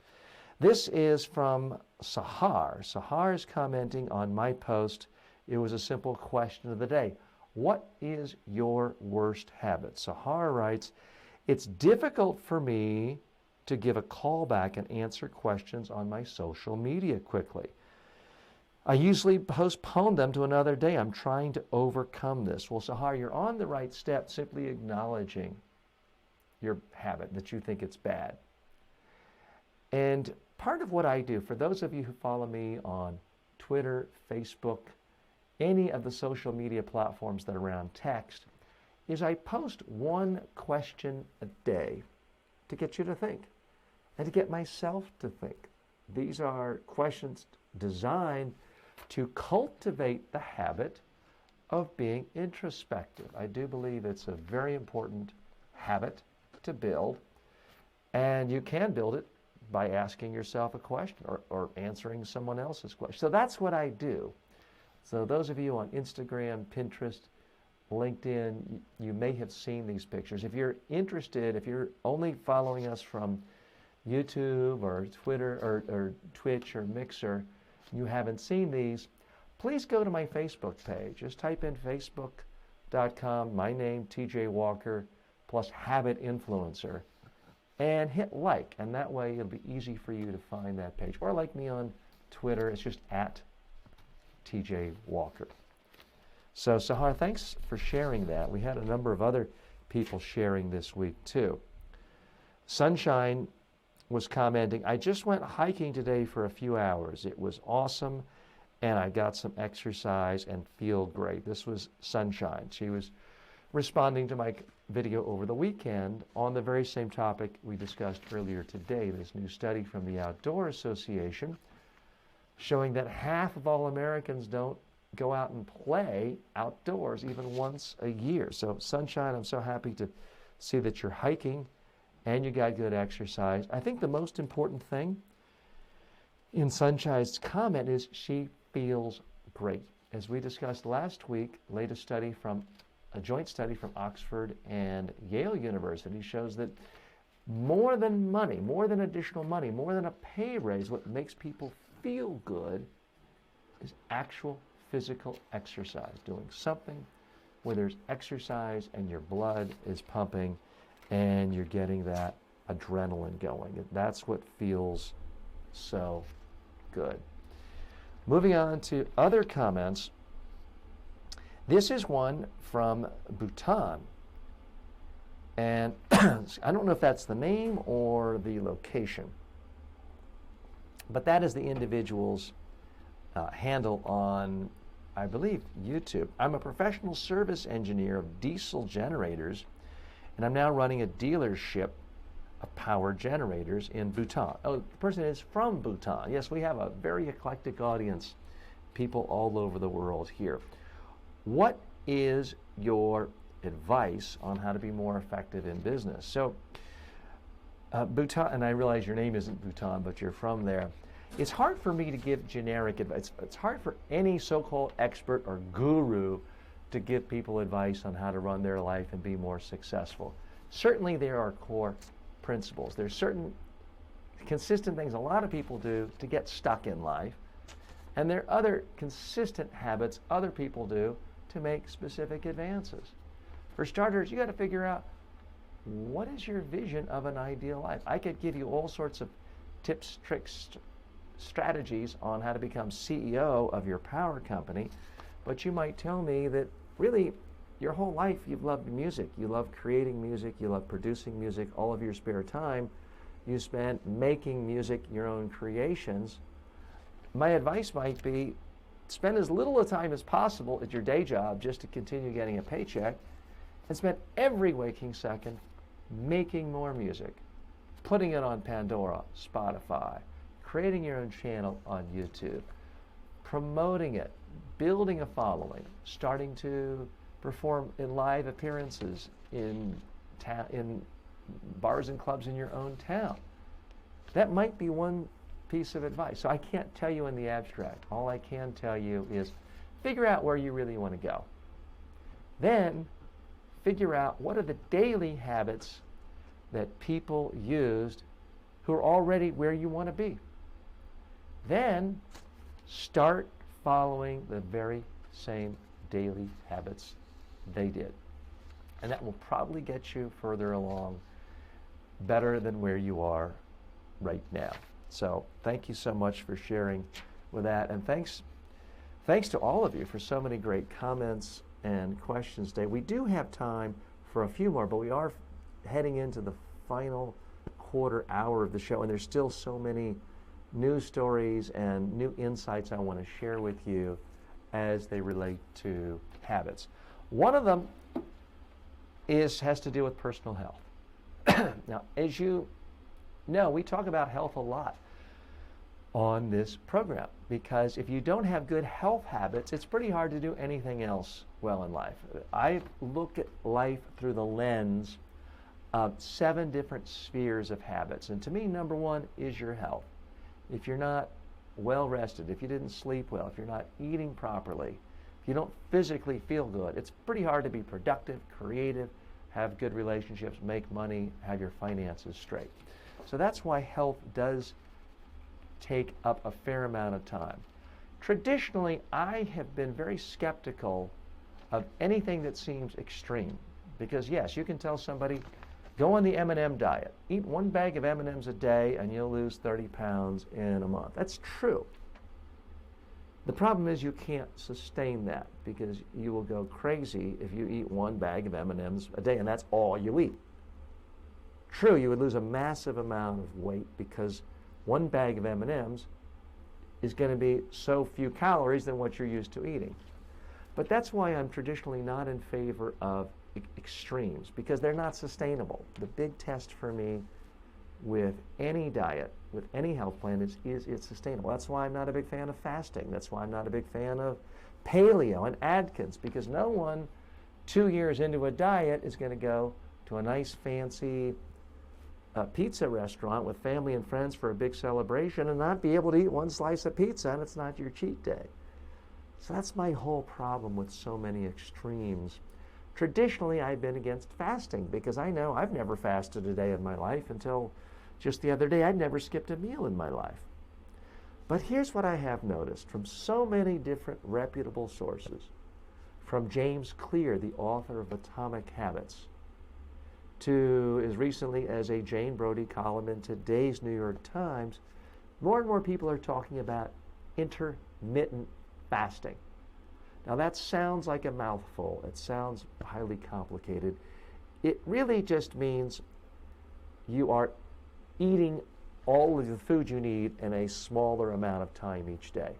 Speaker 1: This is from Sahar. Sahar is commenting on my post. It was a simple question of the day. What is your worst habit? Sahar writes, it's difficult for me to give a call back and answer questions on my social media quickly. I usually postpone them to another day. I'm trying to overcome this. Well, Sahar, you're on the right step, simply acknowledging your habit, that you think it's bad. And part of what I do, for those of you who follow me on Twitter, Facebook, any of the social media platforms that are around text, is I post one question a day to get you to think and to get myself to think. These are questions designed to cultivate the habit of being introspective. I do believe it's a very important habit to build, and you can build it by asking yourself a question or answering someone else's question. So that's what I do. So those of you on Instagram, Pinterest, LinkedIn, you may have seen these pictures. If you're interested, if you're only following us from YouTube or Twitter or Twitch or Mixer, you haven't seen these, please go to my Facebook page. Just type in facebook.com, my name, TJ Walker, plus Habit Influencer, and hit like. And that way it'll be easy for you to find that page. Or like me on Twitter, it's just at TJ Walker. So Sahar, thanks for sharing that. We had a number of other people sharing this week too. Sunshine was commenting, I just went hiking today for a few hours. It was awesome, and I got some exercise and feel great. This was Sunshine. She was responding to my video over the weekend on the very same topic we discussed earlier today, this new study from the Outdoor Association showing that half of all Americans don't go out and play outdoors even once a year. So Sunshine, I'm so happy to see that you're hiking and you got good exercise. I think the most important thing in Sunshine's comment is she feels great. As we discussed last week, latest study from a joint study from Oxford and Yale University shows that more than money, more than additional money, more than a pay raise, what makes people feel good is actual physical exercise, doing something where there's exercise and your blood is pumping and you're getting that adrenaline going. That's what feels so good. Moving on to other comments. This is one from Bhutan. And I don't know if that's the name or the location, but that is the individual's handle on, I believe, YouTube. I'm a professional service engineer of diesel generators, and I'm now running a dealership of power generators in Bhutan. Oh, the person is from Bhutan. Yes, we have a very eclectic audience, people all over the world here. What is your advice on how to be more effective in business? So Bhutan, and I realize your name isn't Bhutan, but you're from there. It's hard for me to give generic advice. It's hard for any so-called expert or guru to give people advice on how to run their life and be more successful. Certainly there are core principles. There's certain consistent things a lot of people do to get stuck in life, and there are other consistent habits other people do to make specific advances. For starters, you got to figure out, what is your vision of an ideal life? I could give you all sorts of tips, tricks, strategies on how to become CEO of your power company, but you might tell me that really your whole life you've loved music. You love creating music, you love producing music, all of your spare time you spent making music, your own creations. My advice might be, spend as little time as possible at your day job just to continue getting a paycheck, and spend every waking second making more music, putting it on Pandora, Spotify, creating your own channel on YouTube, promoting it, building a following, starting to perform in live appearances in bars and clubs in your own town. That might be one piece of advice. So I can't tell you in the abstract. All I can tell you is figure out where you really want to go. Then figure out what are the daily habits that people used who are already where you want to be. Then start following the very same daily habits they did. And that will probably get you further along, better than where you are right now. So thank you so much for sharing with that. And thanks to all of you for so many great comments and questions today. We do have time for a few more, but we are heading into the final quarter hour of the show, and there's still so many news stories and new insights I want to share with you as they relate to habits. One of them has to do with personal health. Now, as you know, we talk about health a lot on this program, because if you don't have good health habits, it's pretty hard to do anything else well in life. I look at life through the lens of 7 different spheres of habits, and to me, number 1 is your health. If you're not well rested, if you didn't sleep well, if you're not eating properly, if you don't physically feel good, it's pretty hard to be productive, creative, have good relationships, make money, have your finances straight. So that's why health does take up a fair amount of time. Traditionally, I have been very skeptical of anything that seems extreme, because yes, you can tell somebody, go on the M&M diet, eat 1 bag of M&Ms a day and you'll lose 30 pounds in a month. That's true. The problem is you can't sustain that because you will go crazy if you eat one bag of M&Ms a day and that's all you eat. True, you would lose a massive amount of weight because one bag of M&Ms is going to be so few calories than what you're used to eating. But that's why I'm traditionally not in favor of extremes, because they're not sustainable. The big test for me with any diet, with any health plan, is it sustainable? That's why I'm not a big fan of fasting. That's why I'm not a big fan of paleo and Atkins, because no one 2 years into a diet is going to go to a nice fancy pizza restaurant with family and friends for a big celebration and not be able to eat one slice of pizza and it's not your cheat day. So that's my whole problem with so many extremes. Traditionally, I've been against fasting because I know I've never fasted a day in my life until just the other day. I'd never skipped a meal in my life. But here's what I have noticed from so many different reputable sources, from James Clear, the author of Atomic Habits, to as recently as a Jane Brody column in today's New York Times, more and more people are talking about intermittent fasting. Now that sounds like a mouthful. It sounds highly complicated. It really just means you are eating all of the food you need in a smaller amount of time each day.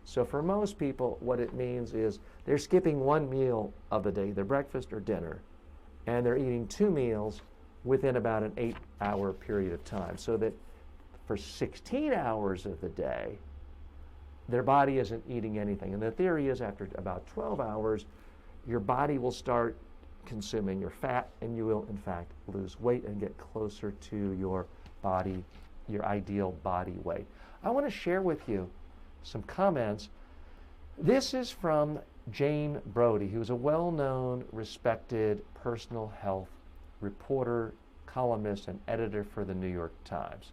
Speaker 1: So for most people, what it means is they're skipping one meal of the day, their breakfast or dinner, and they're eating 2 meals within about an 8-hour period of time, so that for 16 hours of the day, their body isn't eating anything. And the theory is after about 12 hours, your body will start consuming your fat, and you will, in fact, lose weight and get closer to your body, your ideal body weight. I want to share with you some comments. This is from Jane Brody, who's a well-known, respected personal health reporter, columnist, and editor for the New York Times.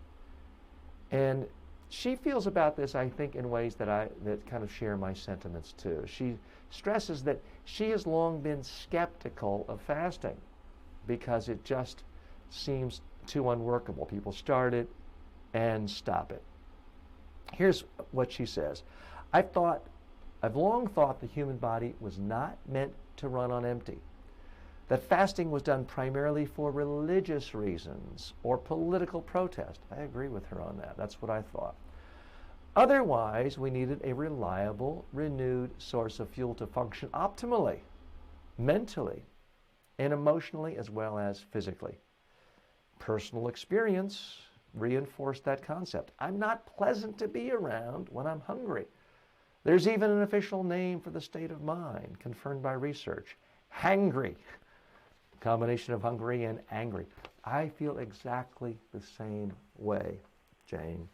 Speaker 1: And she feels about this, I think, in ways that kind of share my sentiments too. She stresses that she has long been skeptical of fasting because it just seems too unworkable. People start it and stop it. Here's what she says. I've long thought the human body was not meant to run on empty, that fasting was done primarily for religious reasons or political protest. I agree with her on that. That's what I thought. Otherwise, we needed a reliable, renewed source of fuel to function optimally, mentally, and emotionally, as well as physically. Personal experience reinforced that concept. I'm not pleasant to be around when I'm hungry. There's even an official name for the state of mind, confirmed by research. Hangry. Combination of hungry and angry. I feel exactly the same way, Jane.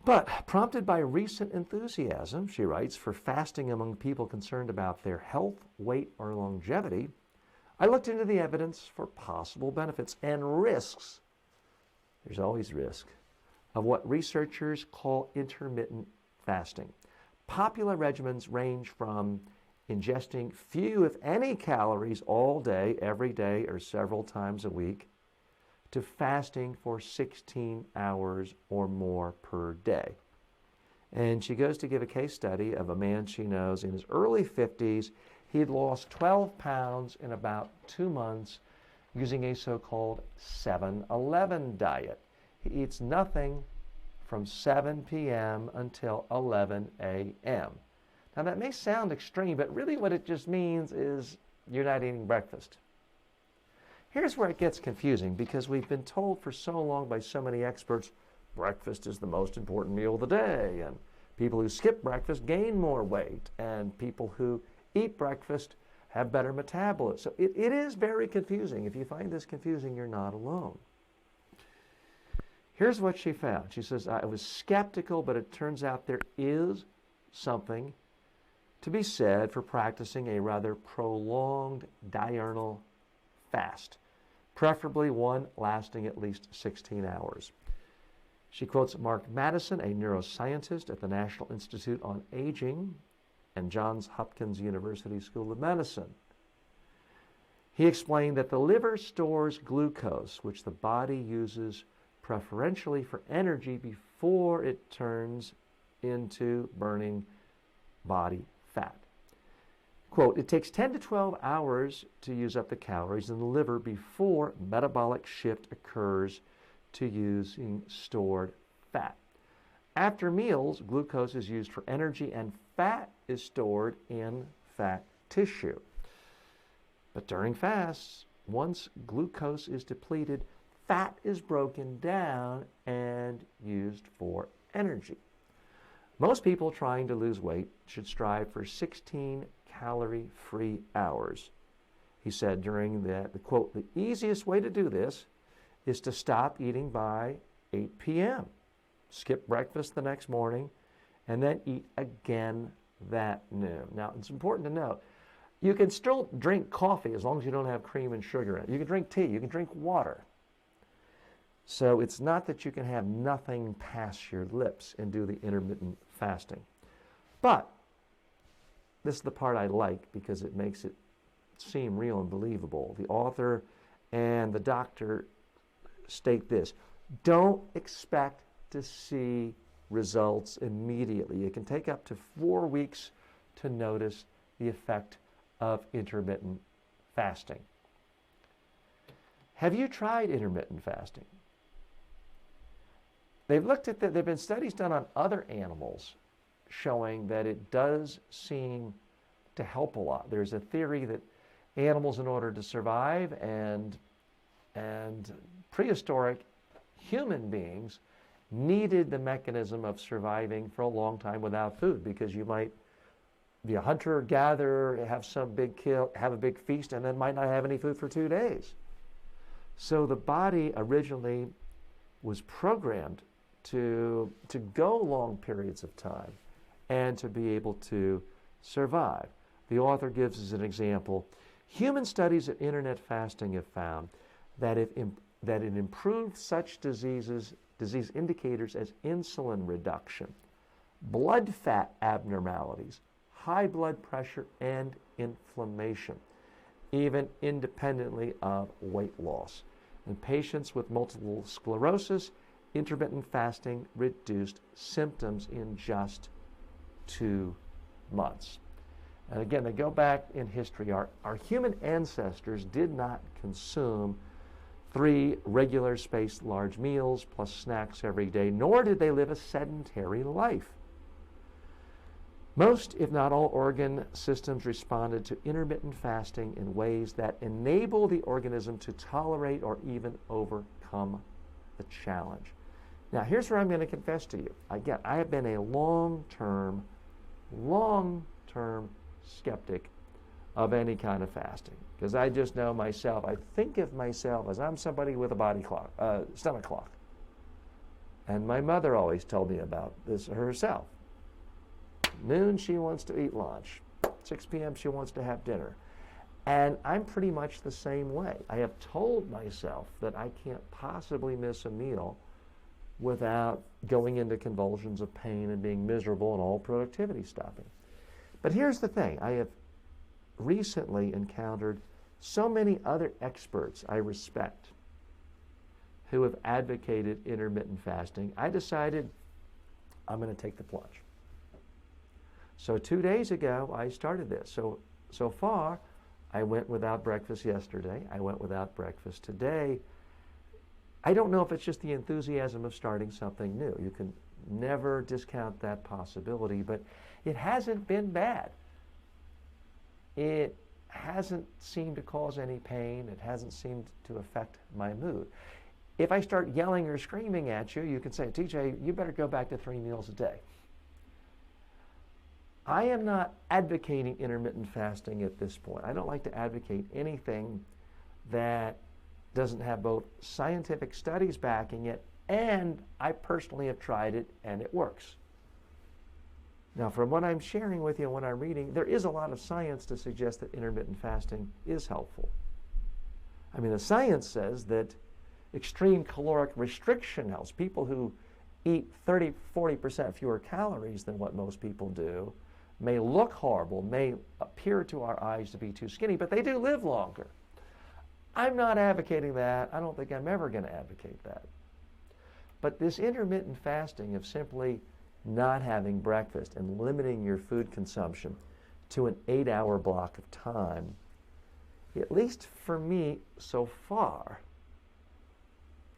Speaker 1: But prompted by recent enthusiasm, she writes, for fasting among people concerned about their health, weight, or longevity, I looked into the evidence for possible benefits and risks. There's always risk of what researchers call intermittent fasting. Popular regimens range from ingesting few, if any, calories all day, every day, or several times a week, to fasting for 16 hours or more per day. And she goes to give a case study of a man she knows in his early 50s. He had lost 12 pounds in about 2 months using a so-called 7-11 diet. He eats nothing from 7 p.m. until 11 a.m. Now that may sound extreme, but really what it just means is you're not eating breakfast. Here's where it gets confusing, because we've been told for so long by so many experts, breakfast is the most important meal of the day, and people who skip breakfast gain more weight, and people who eat breakfast have better metabolism. So it is very confusing. If you find this confusing, you're not alone. Here's what she found. She says, I was skeptical, but it turns out there is something to be said for practicing a rather prolonged diurnal fast, preferably one lasting at least 16 hours. She quotes Mark Madison, a neuroscientist at the National Institute on Aging and Johns Hopkins University School of Medicine. He explained that the liver stores glucose, which the body uses preferentially for energy before it turns into burning body fat. Quote, it takes 10 to 12 hours to use up the calories in the liver before metabolic shift occurs to using stored fat. After meals, glucose is used for energy and fat is stored in fat tissue. But during fasts, once glucose is depleted, fat is broken down and used for energy. Most people trying to lose weight should strive for 16 calorie-free hours. He said during the quote, the easiest way to do this is to stop eating by 8 p.m., skip breakfast the next morning, and then eat again that noon. Now, it's important to note, you can still drink coffee as long as you don't have cream and sugar in it. You can drink tea, you can drink water. So it's not that you can have nothing pass your lips and do the intermittent fasting. But this is the part I like because it makes it seem real and believable. The author and the doctor state this: don't expect to see results immediately. It can take up to 4 weeks to notice the effect of intermittent fasting. Have you tried intermittent fasting? They've looked at there have been studies done on other animals showing that it does seem to help a lot. There's a theory that animals, in order to survive, and prehistoric human beings needed the mechanism of surviving for a long time without food, because you might be a hunter, gatherer, have some big kill, have a big feast, and then might not have any food for 2 days. So the body originally was programmed to go long periods of time and to be able to survive. The author gives us an example. Human studies of intermittent fasting have found that it improved such disease indicators as insulin reduction, blood fat abnormalities, high blood pressure, and inflammation, even independently of weight loss. In patients with multiple sclerosis, intermittent fasting reduced symptoms in just 2 months. And again, they go back in history. Our human ancestors did not consume 3 regular spaced large meals plus snacks every day, nor did they live a sedentary life. Most, if not all, organ systems responded to intermittent fasting in ways that enable the organism to tolerate or even overcome the challenge. Now, here's where I'm going to confess to you. Again, I have been a long-term skeptic of any kind of fasting, because I just know myself. I think of myself as I'm somebody with a body clock, stomach clock. And my mother always told me about this herself. Noon, she wants to eat lunch. 6 p.m., she wants to have dinner. And I'm pretty much the same way. I have told myself that I can't possibly miss a meal without going into convulsions of pain and being miserable and all productivity stopping. But here's the thing. I have recently encountered so many other experts I respect who have advocated intermittent fasting. I decided I'm going to take the plunge. So 2 days ago, I started this. So far, I went without breakfast yesterday. I went without breakfast today. I don't know if it's just the enthusiasm of starting something new. You can never discount that possibility, but it hasn't been bad. It hasn't seemed to cause any pain. It hasn't seemed to affect my mood. If I start yelling or screaming at you, you can say, TJ, you better go back to 3 meals a day. I am not advocating intermittent fasting at this point. I don't like to advocate anything that doesn't have both scientific studies backing it, and I personally have tried it and it works. Now, from what I'm sharing with you and what I'm reading, there is a lot of science to suggest that intermittent fasting is helpful. I mean, the science says that extreme caloric restriction helps. People who eat 30, 40% fewer calories than what most people do may look horrible, may appear to our eyes to be too skinny, but they do live longer. I'm not advocating that. I don't think I'm ever going to advocate that. But this intermittent fasting of simply not having breakfast and limiting your food consumption to an 8-hour block of time, at least for me so far,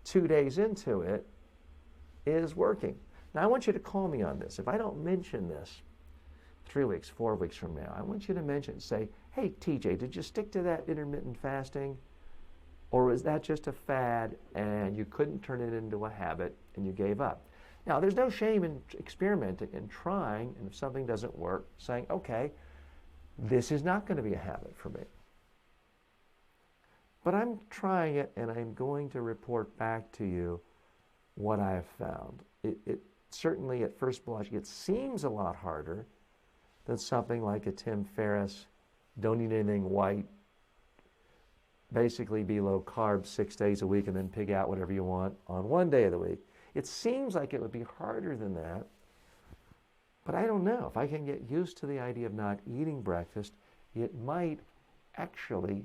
Speaker 1: 2 days into it, is working. Now, I want you to call me on this. If I don't mention this 3 weeks, 4 weeks from now, I want you to mention, say, hey, TJ, did you stick to that intermittent fasting? Or was that just a fad and you couldn't turn it into a habit and you gave up? Now, there's no shame in experimenting and trying, and if something doesn't work, saying, okay, this is not going to be a habit for me. But I'm trying it, and I'm going to report back to you what I have found. It certainly, at first blush, it seems a lot harder than something like a Tim Ferriss, don't eat anything white, basically be low carb 6 days a week and then pig out whatever you want on 1 day of the week. It seems like it would be harder than that, but I don't know. If I can get used to the idea of not eating breakfast, it might actually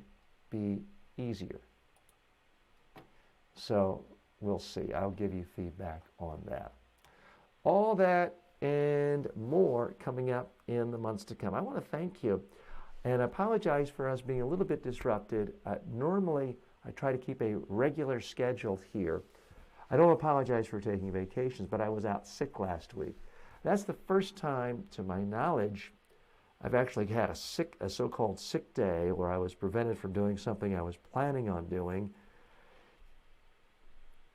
Speaker 1: be easier. So we'll see. I'll give you feedback on that. All that and more coming up in the months to come. I want to thank you and apologize for us being a little bit disrupted. Normally, I try to keep a regular schedule here. I don't apologize for taking vacations, but I was out sick last week. That's the first time, to my knowledge, I've actually had a so-called sick day where I was prevented from doing something I was planning on doing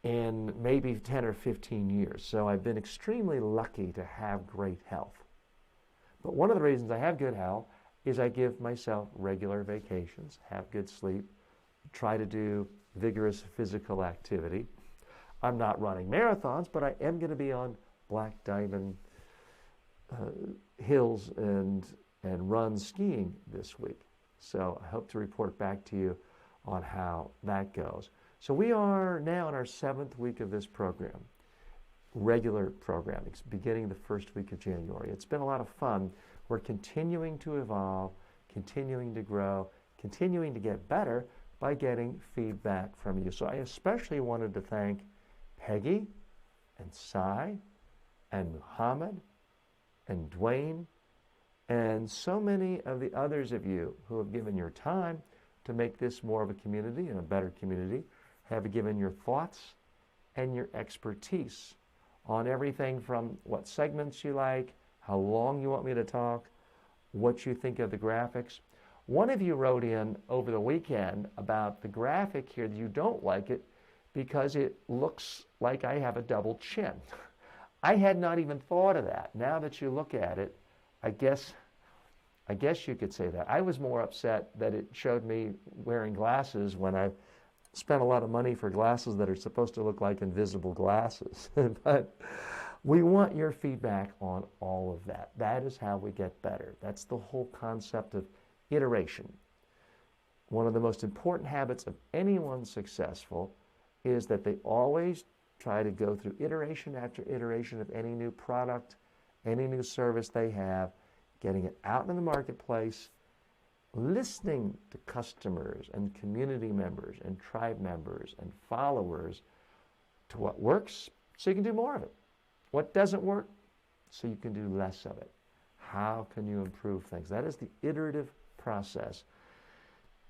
Speaker 1: in maybe 10 or 15 years. So I've been extremely lucky to have great health. But one of the reasons I have good health is I give myself regular vacations, have good sleep, try to do vigorous physical activity. I'm not running marathons, but I am going to be on Black Diamond hills and run skiing this week. So I hope to report back to you on how that goes. So we are now in our 7th week of this program, regular programming, beginning the first week of January. It's been a lot of fun. We're continuing to evolve, continuing to grow, continuing to get better by getting feedback from you. So I especially wanted to thank Peggy and Cy and Muhammad and Dwayne and so many of the others of you who have given your time to make this more of a community and a better community, have given your thoughts and your expertise on everything from what segments you like, how long you want me to talk, what you think of the graphics. One of you wrote in over the weekend about the graphic here that you don't like it because it looks like I have a double chin. I had not even thought of that. Now that you look at it, I guess you could say that. I was more upset that it showed me wearing glasses when I spent a lot of money for glasses that are supposed to look like invisible glasses. But we want your feedback on all of that. That is how we get better. That's the whole concept of iteration. One of the most important habits of anyone successful is that they always try to go through iteration after iteration of any new product, any new service they have, getting it out in the marketplace, listening to customers and community members and tribe members and followers to what works so you can do more of it. What doesn't work so you can do less of it. How can you improve things? That is the iterative process.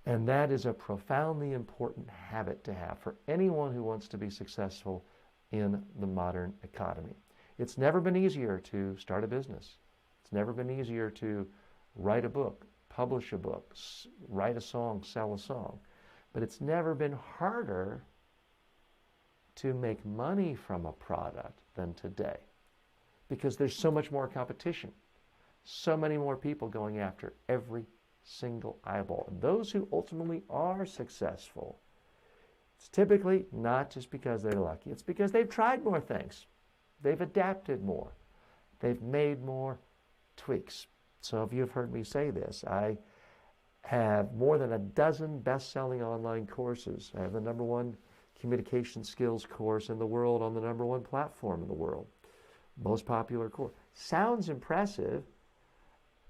Speaker 1: And that is a profoundly important habit to have for anyone who wants to be successful in the modern economy. It's never been easier to start a business. It's never been easier to write a book, publish a book, write a song, sell a song. But it's never been harder to make money from a product than today because there's so much more competition, so many more people going after every single eyeball. And those who ultimately are successful, it's typically not just because they're lucky. It's because they've tried more things. They've adapted more. They've made more tweaks. So if you've heard me say this, I have more than a dozen best-selling online courses. I have the #1 communication skills course in the world on the #1 platform in the world. Most popular course. Sounds impressive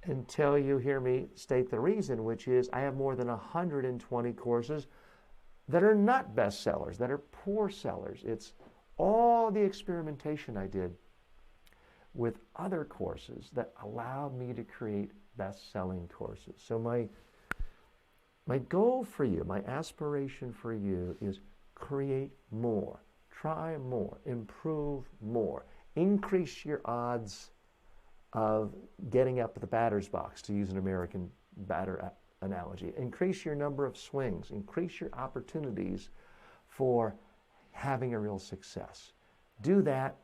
Speaker 1: until you hear me state the reason, which is I have more than 120 courses that are not bestsellers, that are poor sellers. It's all the experimentation I did with other courses that allowed me to create best-selling courses. So my goal for you, my aspiration for you is create more, try more, improve more, increase your odds of getting up to the batter's box, to use an American batter analogy. Increase your number of swings, increase your opportunities for having a real success. Do that.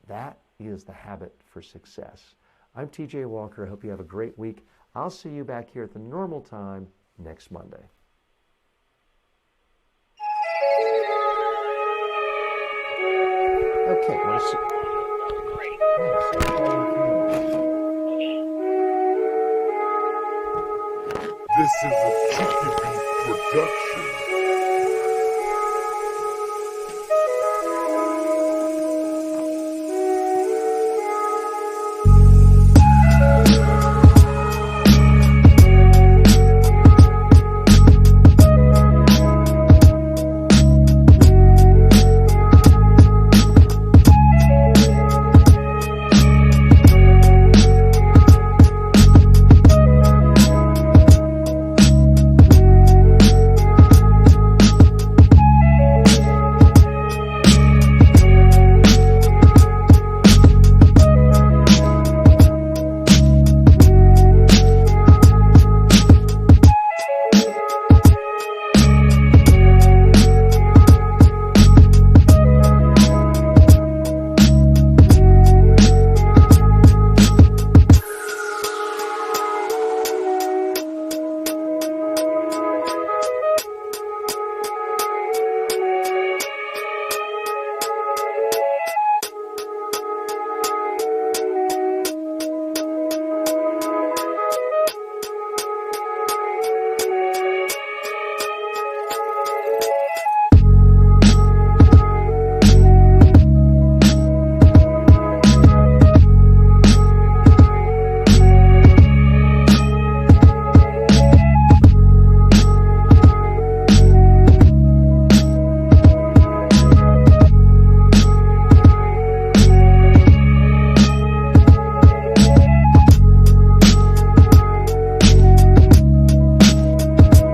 Speaker 1: That is the habit for success. I'm TJ Walker. I hope you have a great week. I'll see you back here at the normal time next Monday. Okay,